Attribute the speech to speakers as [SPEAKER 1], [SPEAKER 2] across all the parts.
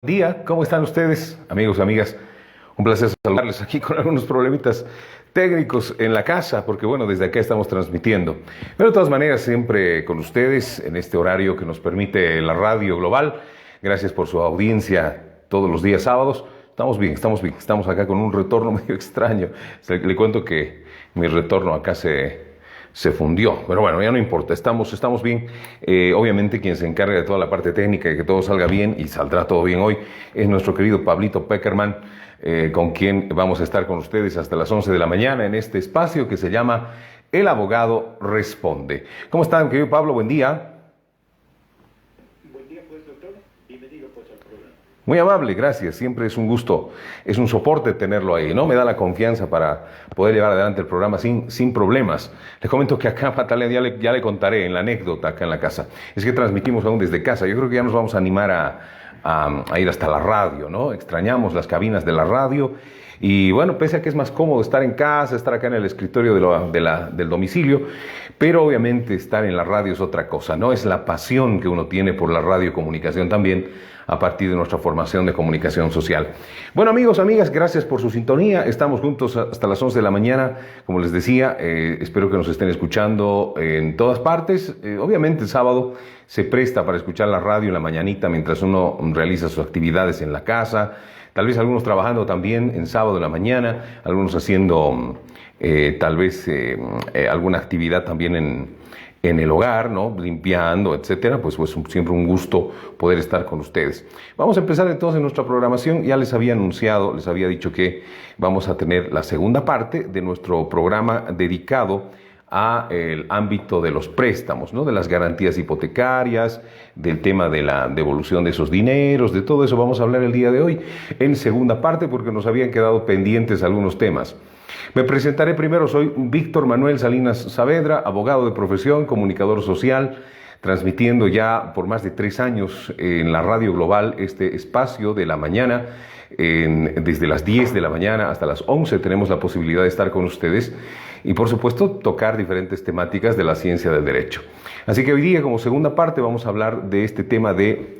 [SPEAKER 1] Día, ¿cómo están ustedes, amigos, amigas? Un placer saludarles aquí con algunos problemitas técnicos en la casa, porque bueno, desde acá estamos transmitiendo. Pero de todas maneras, siempre con ustedes en este horario que nos permite la radio global. Gracias por su audiencia todos los días sábados. Estamos bien, estamos bien. Estamos acá con un retorno medio extraño. Le cuento que mi retorno acá se fundió, pero bueno, ya no importa, estamos bien. Obviamente quien se encarga de toda la parte técnica y que todo salga bien, y saldrá todo bien hoy, es nuestro querido Pablito Peckerman, con quien vamos a estar con ustedes hasta las 11 de la mañana en este espacio que se llama El Abogado Responde. ¿Cómo están, querido Pablo? Buen día.
[SPEAKER 2] Buen día, pues, doctor. Bienvenido, pues, al programa.
[SPEAKER 1] Muy amable, gracias. Siempre es un gusto, es un soporte tenerlo ahí, ¿no? Me da la confianza para poder llevar adelante el programa sin problemas. Les comento que acá, Patalia, ya le contaré en la anécdota acá en la casa. Es que transmitimos aún desde casa. Yo creo que ya nos vamos a animar a ir hasta la radio, ¿no? Extrañamos las cabinas de la radio. Y bueno, pese a que es más cómodo estar en casa, estar acá en el escritorio del domicilio, pero obviamente estar en la radio es otra cosa, ¿no? Es la pasión que uno tiene por la radiocomunicación también, a partir de nuestra formación de comunicación social. Bueno, amigos, amigas, gracias por su sintonía. Estamos juntos hasta las 11 de la mañana, como les decía. Espero que nos estén escuchando en todas partes. Obviamente el sábado se presta para escuchar la radio en la mañanita mientras uno realiza sus actividades en la casa. Tal vez algunos trabajando también en sábado en la mañana, algunos haciendo tal vez alguna actividad también en el hogar, ¿no? Limpiando, etcétera. Pues siempre un gusto poder estar con ustedes. Vamos a empezar entonces nuestra programación. Ya les había anunciado, les había dicho que vamos a tener la segunda parte de nuestro programa dedicado a el ámbito de los préstamos, ¿no? De las garantías hipotecarias, del tema de la devolución de esos dineros, de todo eso vamos a hablar el día de hoy en segunda parte, porque nos habían quedado pendientes algunos temas. Me presentaré primero. Soy Víctor Manuel Salinas Saavedra, abogado de profesión, comunicador social, transmitiendo ya por más de 3 años en la Radio Global este espacio de la mañana. Desde las 10 de la mañana hasta las 11 tenemos la posibilidad de estar con ustedes y por supuesto tocar diferentes temáticas de la ciencia del derecho. Así que hoy día, como segunda parte, vamos a hablar de este tema de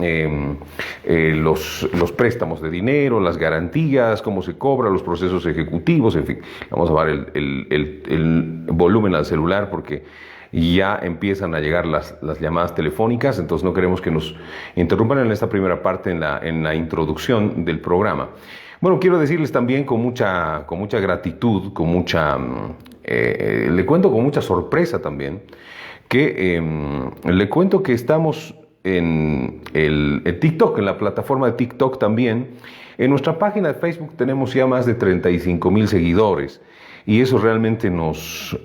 [SPEAKER 1] los préstamos de dinero, las garantías, cómo se cobra, los procesos ejecutivos, en fin. Vamos a bajar el volumen al celular porque ya empiezan a llegar las llamadas telefónicas, entonces no queremos que nos interrumpan en esta primera parte, en la introducción del programa. Bueno, quiero decirles también con mucha gratitud, le cuento con mucha sorpresa también, que le cuento que estamos en TikTok, en la plataforma de TikTok también. En nuestra página de Facebook tenemos ya más de 35,000 seguidores y eso realmente nos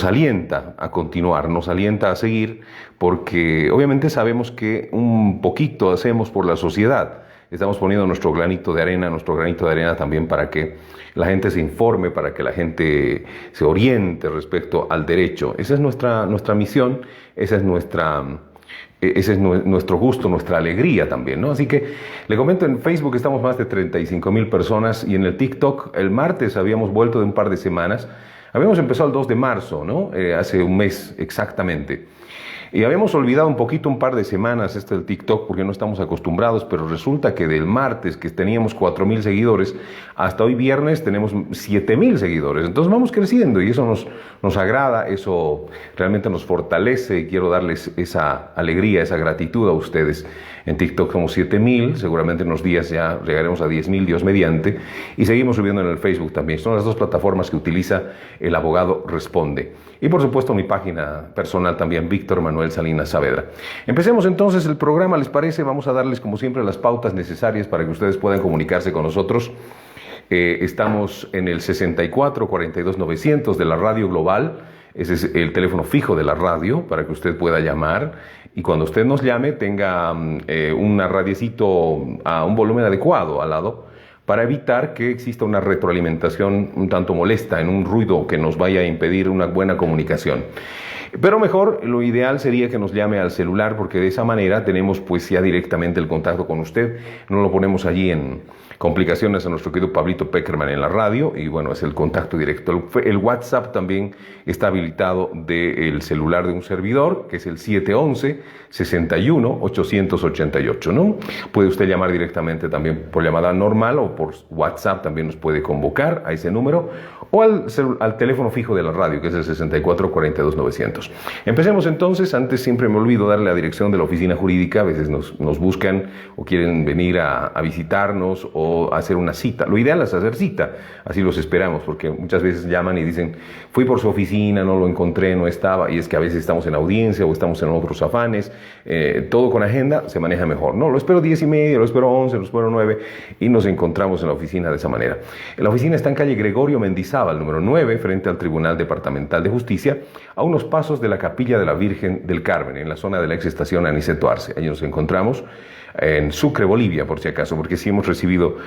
[SPEAKER 1] alienta a continuar, nos alienta a seguir, porque obviamente sabemos que un poquito hacemos por la sociedad. Estamos poniendo nuestro granito de arena también para que la gente se informe, para que la gente se oriente respecto al derecho. Esa es nuestra misión, ese es nuestro gusto, nuestra alegría también, ¿no? Así que le comento, en Facebook estamos más de 35,000 personas y en el TikTok el martes habíamos vuelto de un par de semanas. Habíamos empezado el 2 de marzo, ¿no? Hace un mes exactamente. Y habíamos olvidado un par de semanas del TikTok porque no estamos acostumbrados, pero resulta que del martes, que teníamos 4,000 seguidores, hasta hoy viernes tenemos 7,000 seguidores. Entonces vamos creciendo y eso nos agrada, eso realmente nos fortalece y quiero darles esa alegría, esa gratitud a ustedes. En TikTok somos 7,000, seguramente en unos días ya llegaremos a 10,000, Dios mediante, y seguimos subiendo en el Facebook también. Son las dos plataformas que utiliza El Abogado Responde. Y por supuesto mi página personal también, Víctor Manuel Salinas Saavedra. Empecemos entonces el programa, ¿les parece? Vamos a darles como siempre las pautas necesarias para que ustedes puedan comunicarse con nosotros. Estamos en el 64-42-900 de la Radio Global. Ese es el teléfono fijo de la radio para que usted pueda llamar. Y cuando usted nos llame, tenga un radiecito a un volumen adecuado al lado, para evitar que exista una retroalimentación un tanto molesta, en un ruido que nos vaya a impedir una buena comunicación. Pero mejor, lo ideal sería que nos llame al celular, porque de esa manera tenemos pues ya directamente el contacto con usted. No lo ponemos allí en complicaciones a nuestro querido Pablito Peckerman en la radio, y bueno, es el contacto directo. El WhatsApp también está habilitado del celular de un servidor, que es el 711-61-888, ¿no? Puede usted llamar directamente también por llamada normal, o por WhatsApp también nos puede convocar a ese número, o al teléfono fijo de la radio, que es el 64-42-900. Empecemos entonces. Antes siempre me olvido darle la dirección de la oficina jurídica. A veces nos buscan o quieren venir a visitarnos o hacer una cita. Lo ideal es hacer cita, así los esperamos, porque muchas veces llaman y dicen, fui por su oficina, no lo encontré, no estaba, y es que a veces estamos en audiencia o estamos en otros afanes. Todo con agenda se maneja mejor, ¿no? Lo espero 10:30, lo espero 11, lo espero 9, y nos encontramos en la oficina de esa manera. La oficina está en calle Gregorio Mendizábal, número 9, frente al Tribunal Departamental de Justicia, a unos pasos de la Capilla de la Virgen del Carmen, en la zona de la ex estación Aniceto Arce. Allí nos encontramos, en Sucre, Bolivia, por si acaso, porque sí hemos recibido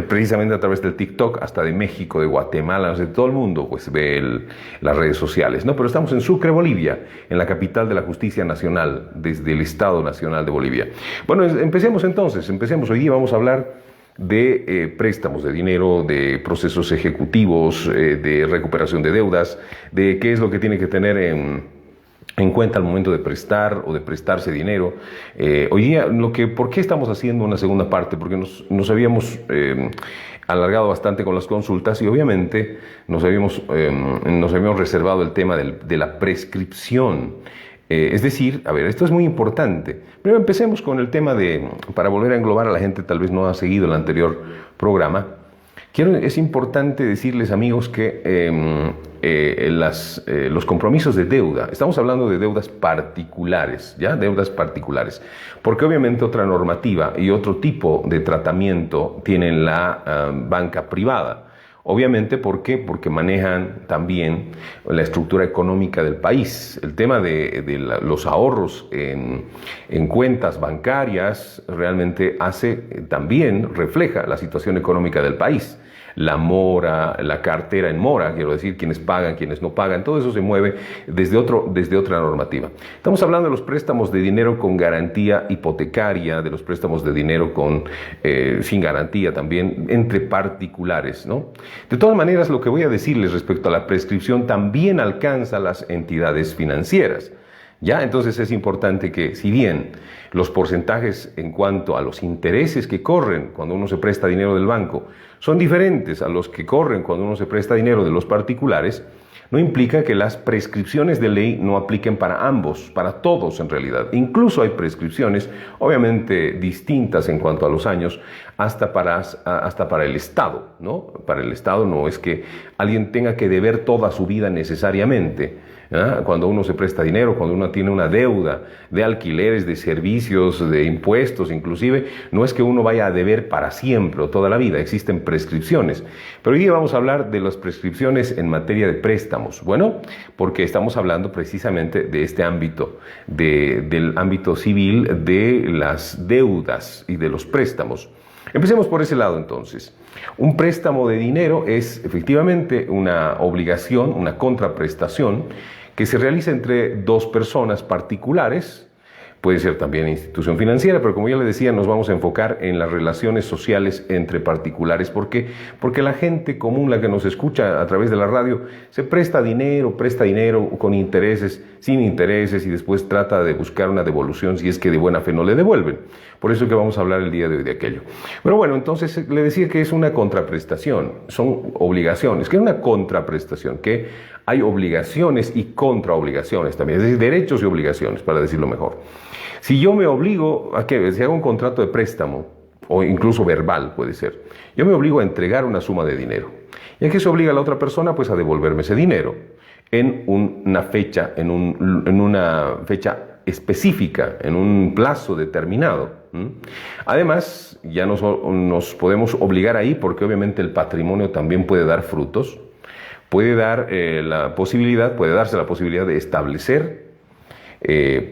[SPEAKER 1] precisamente a través del TikTok, hasta de México, de Guatemala, de todo el mundo, pues ve las redes sociales, ¿no? Pero estamos en Sucre, Bolivia, en la capital de la justicia nacional, desde el Estado Nacional de Bolivia. Bueno, empecemos entonces. Hoy día vamos a hablar de préstamos de dinero, de procesos ejecutivos, de recuperación de deudas, de qué es lo que tiene que tener en cuenta al momento de prestar o de prestarse dinero. Hoy día, ¿por qué estamos haciendo una segunda parte? Porque nos habíamos alargado bastante con las consultas, y obviamente nos habíamos reservado el tema de la prescripción. Es decir, a ver, esto es muy importante. Primero empecemos con el tema para volver a englobar a la gente, tal vez no ha seguido el anterior programa. Es importante decirles, amigos, que los compromisos de deuda, estamos hablando de deudas particulares, ¿ya? Deudas particulares, porque obviamente otra normativa y otro tipo de tratamiento tienen la banca privada. Obviamente, ¿por qué? Porque manejan también la estructura económica del país. El tema de los ahorros en cuentas bancarias realmente refleja la situación económica del país. La mora, la cartera en mora, quiero decir, quienes pagan, quienes no pagan, todo eso se mueve desde otra normativa. Estamos hablando de los préstamos de dinero con garantía hipotecaria, de los préstamos de dinero sin garantía también, entre particulares, ¿no? De todas maneras, lo que voy a decirles respecto a la prescripción también alcanza a las entidades financieras. ¿Ya? Entonces es importante que, si bien los porcentajes en cuanto a los intereses que corren cuando uno se presta dinero del banco son diferentes a los que corren cuando uno se presta dinero de los particulares, no implica que las prescripciones de ley no apliquen para ambos, para todos en realidad. Incluso hay prescripciones, obviamente distintas en cuanto a los años, hasta para el Estado, ¿no? Para el Estado no es que alguien tenga que deber toda su vida necesariamente. Cuando uno se presta dinero, cuando uno tiene una deuda de alquileres, de servicios, de impuestos inclusive, no es que uno vaya a deber para siempre o toda la vida, existen prescripciones. Pero hoy día vamos a hablar de las prescripciones en materia de préstamos. Bueno, porque estamos hablando precisamente de este ámbito, del ámbito civil, de las deudas y de los préstamos. Empecemos por ese lado entonces. Un préstamo de dinero es efectivamente una obligación, una contraprestación que se realiza entre dos personas particulares. Puede ser también institución financiera, pero como ya le decía, nos vamos a enfocar en las relaciones sociales entre particulares. ¿Por qué? Porque la gente común, la que nos escucha a través de la radio, se presta dinero con intereses, sin intereses, y después trata de buscar una devolución si es que de buena fe no le devuelven. Por eso que vamos a hablar el día de hoy de aquello. Pero bueno, entonces le decía que es una contraprestación, son obligaciones. ¿Qué es una contraprestación? Que hay obligaciones y contraobligaciones también, es decir, derechos y obligaciones, para decirlo mejor. Si yo me obligo si hago un contrato de préstamo, o incluso verbal puede ser, yo me obligo a entregar una suma de dinero. ¿Y a qué se obliga a la otra persona? Pues a devolverme ese dinero en una fecha, en una fecha específica, en un plazo determinado. Además, ya nos podemos obligar ahí, porque obviamente el patrimonio también puede dar frutos, puede darse la posibilidad de establecer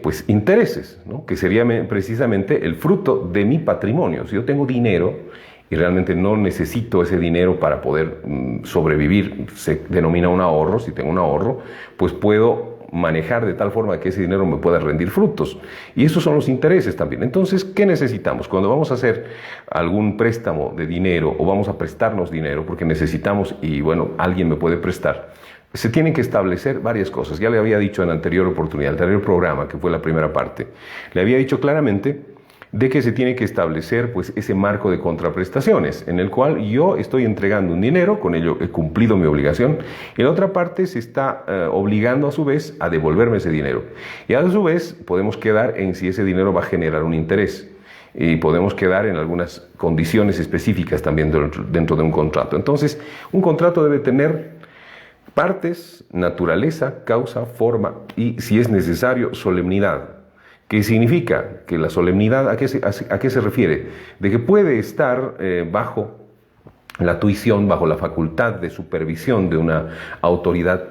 [SPEAKER 1] pues intereses, ¿no? Que sería precisamente el fruto de mi patrimonio. Si yo tengo dinero y realmente no necesito ese dinero para poder sobrevivir, se denomina un ahorro. Si tengo un ahorro, pues puedo manejar de tal forma que ese dinero me pueda rendir frutos. Y esos son los intereses también. Entonces, ¿qué necesitamos? Cuando vamos a hacer algún préstamo de dinero o vamos a prestarnos dinero, porque necesitamos y bueno, alguien me puede prestar, se tienen que establecer varias cosas. Ya le había dicho en la anterior oportunidad, el anterior programa, que fue la primera parte, le había dicho claramente de que se tiene que establecer pues ese marco de contraprestaciones en el cual yo estoy entregando un dinero, con ello he cumplido mi obligación, y la otra parte se está obligando a su vez a devolverme ese dinero. Y a su vez podemos quedar en si ese dinero va a generar un interés, y podemos quedar en algunas condiciones específicas también dentro de un contrato. Entonces, un contrato debe tener partes, naturaleza, causa, forma y, si es necesario, solemnidad. ¿Qué significa? Que la solemnidad, ¿a qué se refiere? De que puede estar bajo la tuición, bajo la facultad de supervisión de una autoridad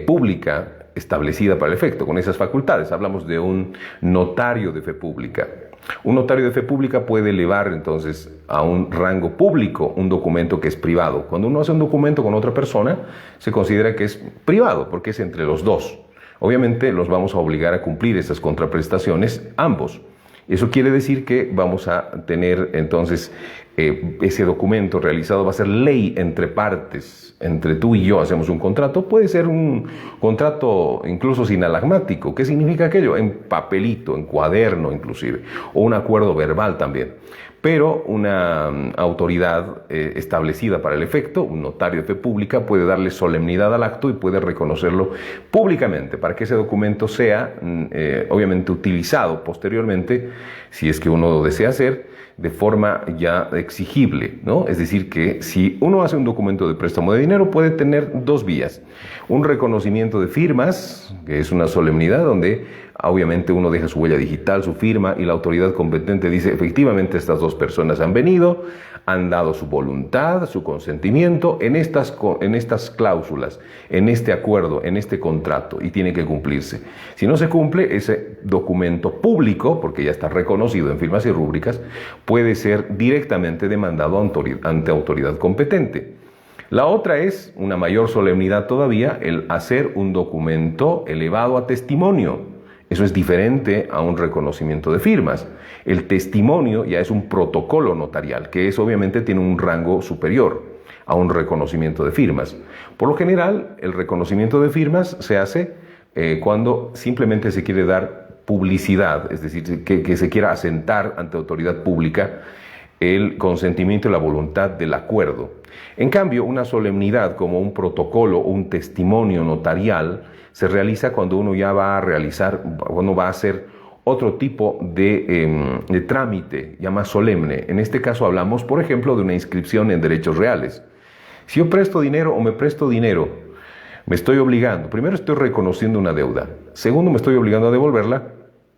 [SPEAKER 1] pública establecida para el efecto. Con esas facultades hablamos de un notario de fe pública. Un notario de fe pública puede elevar entonces a un rango público un documento que es privado. Cuando uno hace un documento con otra persona, se considera que es privado porque es entre los dos. Obviamente los vamos a obligar a cumplir esas contraprestaciones ambos. Eso quiere decir que vamos a tener entonces ese documento realizado, va a ser ley entre partes, entre tú y yo hacemos un contrato. Puede ser un contrato incluso sinalagmático. ¿Qué significa aquello? En papelito, en cuaderno inclusive, o un acuerdo verbal también. Pero una autoridad establecida para el efecto, un notario de fe pública, puede darle solemnidad al acto y puede reconocerlo públicamente para que ese documento sea obviamente utilizado posteriormente, si es que uno lo desea hacer, de forma ya exigible, ¿no? Es decir, que si uno hace un documento de préstamo de dinero, puede tener dos vías. Un reconocimiento de firmas, que es una solemnidad donde obviamente uno deja su huella digital, su firma, y la autoridad competente dice, efectivamente estas dos personas han venido, han dado su voluntad, su consentimiento en estas cláusulas, en este acuerdo, en este contrato, y tiene que cumplirse. Si no se cumple, ese documento público, porque ya está reconocido en firmas y rúbricas, puede ser directamente demandado ante autoridad competente. La otra es una mayor solemnidad todavía, el hacer un documento elevado a testimonio. Eso es diferente a un reconocimiento de firmas. El testimonio ya es un protocolo notarial, que es obviamente tiene un rango superior a un reconocimiento de firmas. Por lo general, el reconocimiento de firmas se hace cuando simplemente se quiere dar publicidad, es decir, que se quiera asentar ante autoridad pública el consentimiento y la voluntad del acuerdo. En cambio, una solemnidad como un protocolo o un testimonio notarial se realiza cuando uno ya va a realizar, uno va a hacer otro tipo de trámite ya más solemne. En este caso hablamos, por ejemplo, de una inscripción en derechos reales. Si yo presto dinero o me presto dinero, me estoy obligando. Primero, estoy reconociendo una deuda. Segundo, me estoy obligando a devolverla.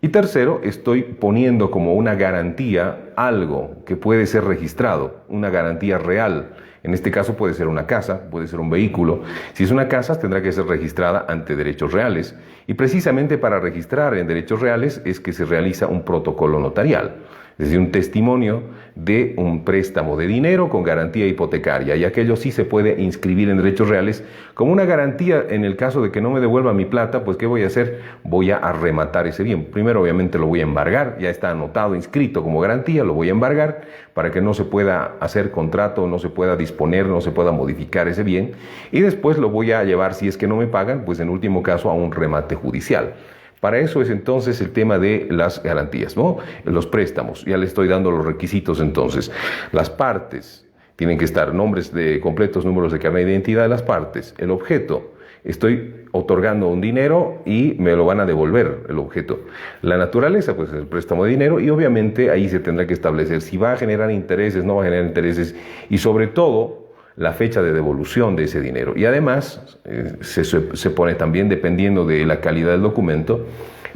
[SPEAKER 1] Y tercero, estoy poniendo como una garantía algo que puede ser registrado, una garantía real. En este caso puede ser una casa, puede ser un vehículo. Si es una casa, tendrá que ser registrada ante derechos reales. Y precisamente para registrar en derechos reales es que se realiza un protocolo notarial. Es decir, un testimonio de un préstamo de dinero con garantía hipotecaria, y aquello sí se puede inscribir en derechos reales como una garantía en el caso de que no me devuelva mi plata. Pues ¿qué voy a hacer? Voy a arrematar ese bien. Primero obviamente lo voy a embargar, ya está anotado, inscrito como garantía, lo voy a embargar para que no se pueda hacer contrato, no se pueda disponer, no se pueda modificar ese bien, y después lo voy a llevar, si es que no me pagan, pues en último caso a un remate judicial. Para eso es entonces el tema de las garantías, ¿no? Los préstamos. Ya le estoy dando los requisitos entonces. Las partes tienen que estar nombres de completos, números de carnet de identidad de las partes. El objeto. Estoy otorgando un dinero y me lo van a devolver el objeto. La naturaleza, pues el préstamo de dinero, y obviamente ahí se tendrá que establecer si va a generar intereses, no va a generar intereses, y sobre todo la fecha de devolución de ese dinero. Y además se pone también, dependiendo de la calidad del documento,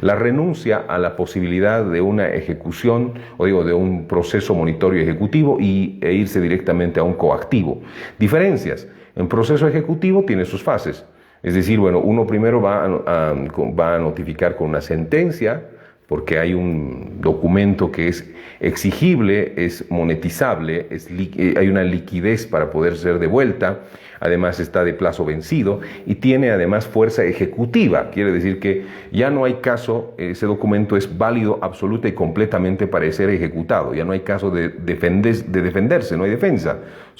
[SPEAKER 1] la renuncia a la posibilidad de una ejecución, o digo, de un proceso monitorio ejecutivo e irse directamente a un coactivo. Diferencias. En proceso ejecutivo tiene sus fases. Es decir, bueno, uno primero va a notificar con una sentencia porque hay un documento que es exigible, es monetizable, hay una liquidez para poder ser devuelta, además está de plazo vencido y tiene además fuerza ejecutiva. Quiere decir que ya no hay caso, ese documento es válido absoluta y completamente para ser ejecutado. Ya no hay caso de defenderse, no hay defensa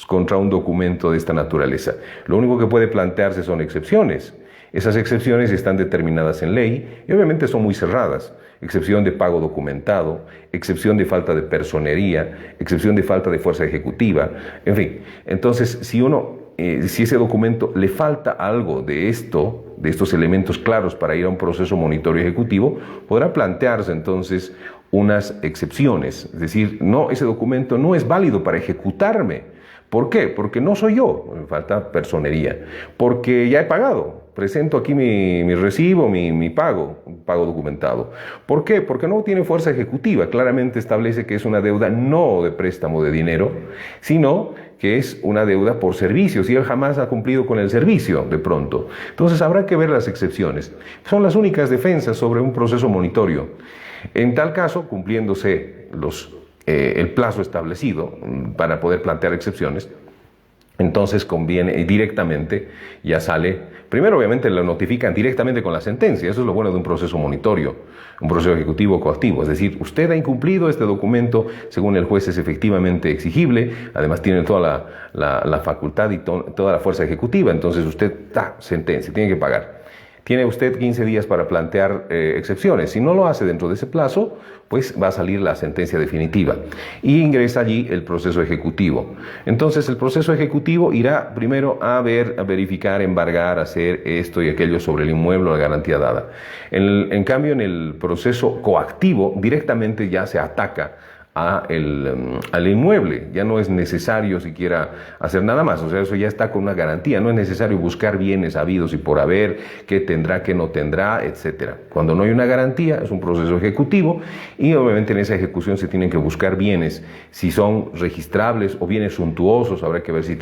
[SPEAKER 1] contra un documento de esta naturaleza. Lo único que puede plantearse son excepciones. Esas excepciones están determinadas en ley y obviamente son muy cerradas. Excepción de pago documentado, excepción de falta de personería, excepción de falta de fuerza ejecutiva, en fin. Entonces, si ese documento le falta algo de estos elementos claros para ir a un proceso monitorio ejecutivo, podrá plantearse entonces unas excepciones. Es decir, no, ese documento no es válido para ejecutarme. ¿Por qué? Porque no soy yo, me falta personería. Porque ya he pagado. Presento aquí mi recibo, mi pago documentado. ¿Por qué? Porque no tiene fuerza ejecutiva. Claramente establece que es una deuda no de préstamo de dinero, sino que es una deuda por servicios y él jamás ha cumplido con el servicio de pronto. Entonces habrá que ver las excepciones. Son las únicas defensas sobre un proceso monitorio. En tal caso, cumpliéndose el plazo establecido para poder plantear excepciones, entonces conviene directamente, ya sale, primero obviamente lo notifican directamente con la sentencia, eso es lo bueno de un proceso monitorio, un proceso ejecutivo coactivo, es decir, usted ha incumplido este documento, según el juez es efectivamente exigible, además tiene toda la facultad y toda la fuerza ejecutiva, entonces usted sentencia, tiene que pagar. Tiene usted 15 días para plantear excepciones. Si no lo hace dentro de ese plazo, pues va a salir la sentencia definitiva y ingresa allí el proceso ejecutivo. Entonces el proceso ejecutivo irá primero a verificar, embargar, hacer esto y aquello sobre el inmueble o la garantía dada. En cambio, en el proceso coactivo directamente ya se ataca al inmueble, ya no es necesario siquiera hacer nada más, o sea, eso ya está con una garantía, no es necesario buscar bienes habidos y por haber, qué tendrá, qué no tendrá, etcétera. Cuando no hay una garantía, es un proceso ejecutivo y obviamente en esa ejecución se tienen que buscar bienes, si son registrables o bienes suntuosos, habrá que ver si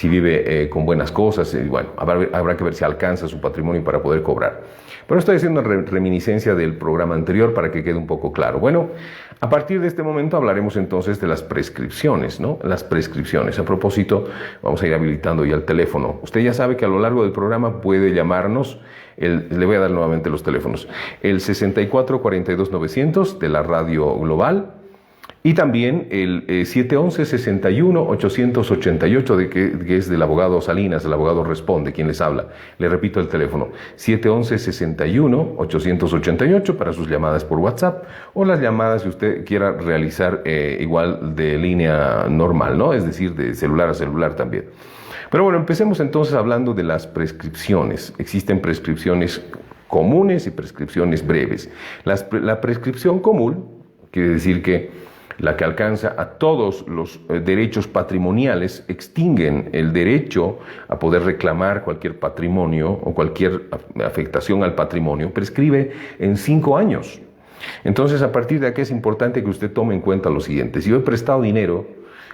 [SPEAKER 1] vive con buenas cosas, y bueno, habrá que ver si alcanza su patrimonio para poder cobrar. Pero estoy haciendo reminiscencia del programa anterior para que quede un poco claro. Bueno, a partir de este momento hablaremos entonces de las prescripciones, ¿no? Las prescripciones. A propósito, vamos a ir habilitando ya el teléfono. Usted ya sabe que a lo largo del programa puede llamarnos, le voy a dar nuevamente los teléfonos, el 64-42-900 de la Radio Global, y también el 711-61-888, que es del abogado Salinas, el abogado Responde, quien les habla. Le repito el teléfono, 711-61-888 para sus llamadas por WhatsApp o las llamadas que usted quiera realizar igual de línea normal, ¿no? Es decir, de celular a celular también. Pero bueno, empecemos entonces hablando de las prescripciones. Existen prescripciones comunes y prescripciones breves. La prescripción común quiere decir que la que alcanza a todos los derechos patrimoniales, extinguen el derecho a poder reclamar cualquier patrimonio o cualquier afectación al patrimonio, prescribe en 5 años. Entonces, a partir de aquí es importante que usted tome en cuenta lo siguiente. Si yo he prestado dinero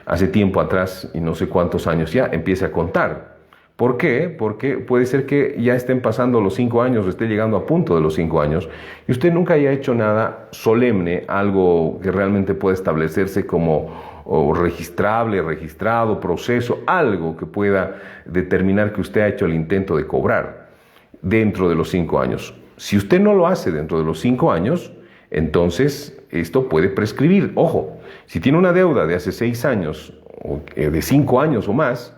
[SPEAKER 1] hace tiempo atrás, y no sé cuántos años ya, empiece a contar. ¿Por qué? Porque puede ser que ya estén pasando los 5 años o esté llegando a punto de los 5 años y usted nunca haya hecho nada solemne, algo que realmente pueda establecerse como registrable, registrado, proceso, algo que pueda determinar que usted ha hecho el intento de cobrar dentro de los 5 años. Si usted no lo hace dentro de los 5 años, entonces esto puede prescribir. Ojo, si tiene una deuda de hace 6 años, o de 5 años o más,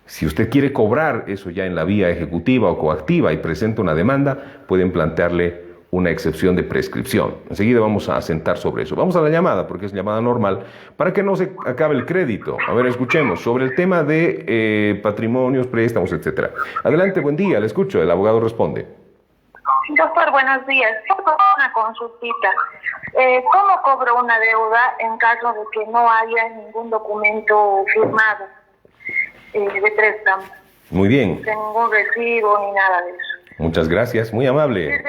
[SPEAKER 1] si usted quiere cobrar eso ya en la vía ejecutiva o coactiva y presenta una demanda, pueden plantearle una excepción de prescripción. Enseguida vamos a asentar sobre eso. Vamos a la llamada, porque es llamada normal, para que no se acabe el crédito. A ver, escuchemos sobre el tema de patrimonios, préstamos, etcétera. Adelante, buen día, le escucho, el abogado responde.
[SPEAKER 3] Doctor, buenos días. Tengo una consultita. ¿Cómo cobro una deuda en caso de que no haya ningún documento firmado de préstamo?
[SPEAKER 1] Muy bien.
[SPEAKER 3] Ningún recibo ni nada de eso.
[SPEAKER 1] Muchas gracias, muy amable.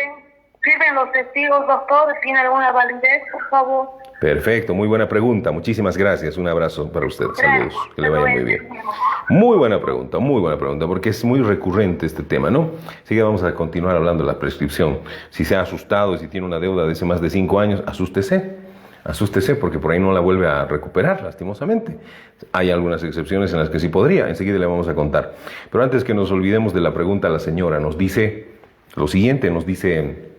[SPEAKER 3] ¿Sirven los testigos, doctor? ¿Tiene alguna validez, por favor?
[SPEAKER 1] Perfecto, muy buena pregunta. Muchísimas gracias. Un abrazo para usted. Saludos. Que le vaya muy bien. Muy buena pregunta, porque es muy recurrente este tema, ¿no? Así que vamos a continuar hablando de la prescripción. Si se ha asustado y si tiene una deuda de hace más de 5 años, asústese porque por ahí no la vuelve a recuperar, lastimosamente. Hay algunas excepciones en las que sí podría, enseguida le vamos a contar. Pero antes que nos olvidemos de la pregunta, la señora nos dice lo siguiente, nos dice...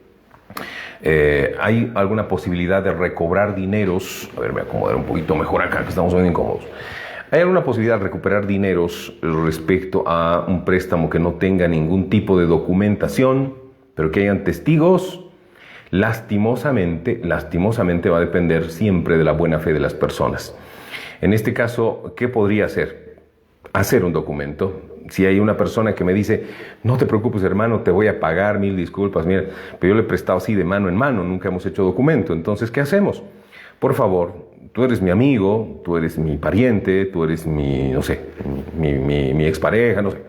[SPEAKER 1] ¿hay alguna posibilidad de recobrar dineros? A ver, me voy a acomodar un poquito mejor acá, que estamos muy incómodos. ¿Hay alguna posibilidad de recuperar dineros respecto a un préstamo que no tenga ningún tipo de documentación, pero que hayan testigos? Lastimosamente va a depender siempre de la buena fe de las personas. En este caso, ¿qué podría hacer? Hacer un documento. Si hay una persona que me dice, no te preocupes hermano, te voy a pagar, 1000 disculpas, mira, pero yo le he prestado así de mano en mano, nunca hemos hecho documento, entonces ¿qué hacemos? Por favor, tú eres mi amigo, tú eres mi pariente, tú eres mi, no sé, mi expareja, no sé.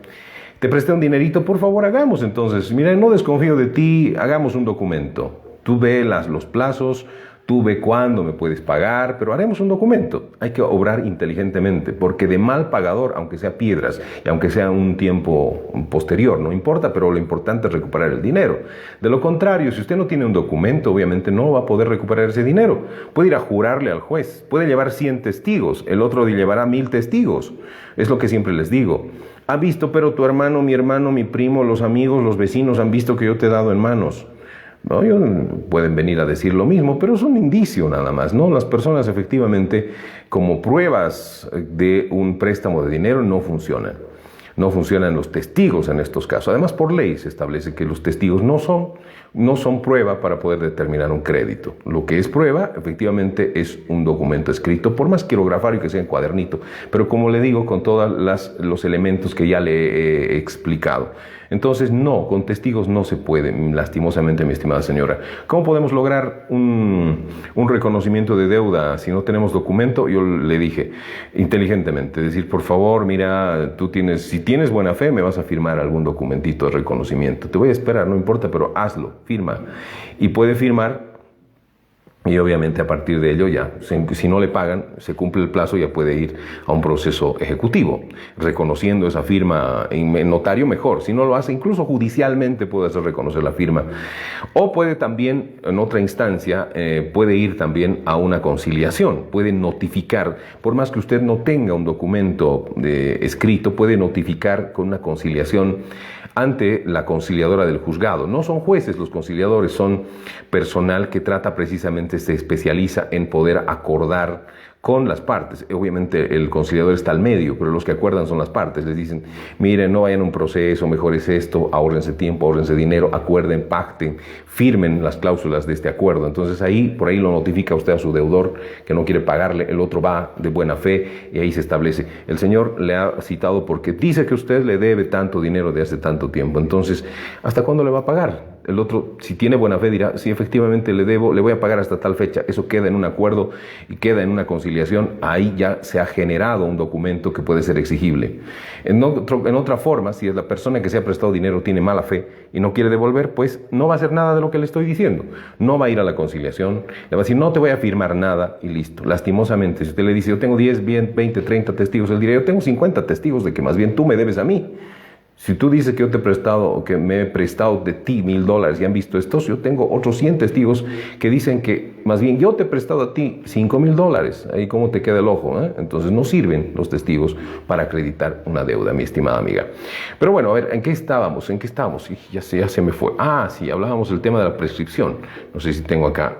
[SPEAKER 1] Te presté un dinerito, por favor hagamos entonces, mira, no desconfío de ti, hagamos un documento. Tú ve los plazos, tú ve cuándo me puedes pagar, pero haremos un documento. Hay que obrar inteligentemente, porque de mal pagador, aunque sea piedras y aunque sea un tiempo posterior, no importa, pero lo importante es recuperar el dinero. De lo contrario, si usted no tiene un documento, obviamente no va a poder recuperar ese dinero. Puede ir a jurarle al juez, puede llevar 100 testigos, el otro llevará 1000 testigos. Es lo que siempre les digo. Ha visto, pero tu hermano, mi primo, los amigos, los vecinos han visto que yo te he dado en manos. No, pueden venir a decir lo mismo, pero es un indicio nada más, ¿no? Las personas efectivamente, como pruebas de un préstamo de dinero, no funcionan. No funcionan los testigos en estos casos. Además, por ley se establece que los testigos no son prueba para poder determinar un crédito. Lo que es prueba, efectivamente, es un documento escrito, por más quirografario que sea en cuadernito, pero como le digo, con todos los elementos que ya le he explicado. Entonces, no, con testigos no se puede, lastimosamente, mi estimada señora. ¿Cómo podemos lograr un reconocimiento de deuda si no tenemos documento? Yo le dije, inteligentemente, decir, por favor, mira, si tienes buena fe, me vas a firmar algún documentito de reconocimiento. Te voy a esperar, no importa, pero hazlo, firma. Y puede firmar. Y obviamente a partir de ello ya, si no le pagan, se cumple el plazo, ya puede ir a un proceso ejecutivo, reconociendo esa firma en notario mejor. Si no lo hace, incluso judicialmente puede hacer reconocer la firma. O puede también, en otra instancia, puede ir también a una conciliación, puede notificar, por más que usted no tenga un documento escrito, puede notificar con una conciliación ante la conciliadora del juzgado. No son jueces los conciliadores, son personal que trata precisamente, se especializa en poder acordar con las partes. Obviamente el conciliador está al medio, pero los que acuerdan son las partes. Les dicen, miren, no vayan a un proceso, mejor es esto, ahórrense tiempo, ahórrense dinero, acuerden, pacten, firmen las cláusulas de este acuerdo. Entonces por ahí lo notifica usted a su deudor que no quiere pagarle, el otro va de buena fe y ahí se establece. El señor le ha citado porque dice que usted le debe tanto dinero de hace tanto tiempo. Entonces, ¿hasta cuándo le va a pagar? El otro, si tiene buena fe, dirá, sí, efectivamente le debo, le voy a pagar hasta tal fecha. Eso queda en un acuerdo y queda en una conciliación. Ahí ya se ha generado un documento que puede ser exigible. En otra forma, si la persona que se ha prestado dinero tiene mala fe y no quiere devolver, pues no va a hacer nada de lo que le estoy diciendo. No va a ir a la conciliación, le va a decir, no te voy a firmar nada y listo. Lastimosamente, si usted le dice, yo tengo 10, 20, 30 testigos, él dirá, yo tengo 50 testigos de que más bien tú me debes a mí. Si tú dices que yo te he prestado o que me he prestado de ti $1000 y han visto estos, yo tengo otros 100 testigos que dicen que más bien yo te he prestado a ti $5000. Ahí cómo te queda el ojo, ¿eh? Entonces no sirven los testigos para acreditar una deuda, mi estimada amiga. Pero bueno, a ver, ¿en qué estábamos? Ya se me fue. Ah, sí, hablábamos del tema de la prescripción. No sé si tengo acá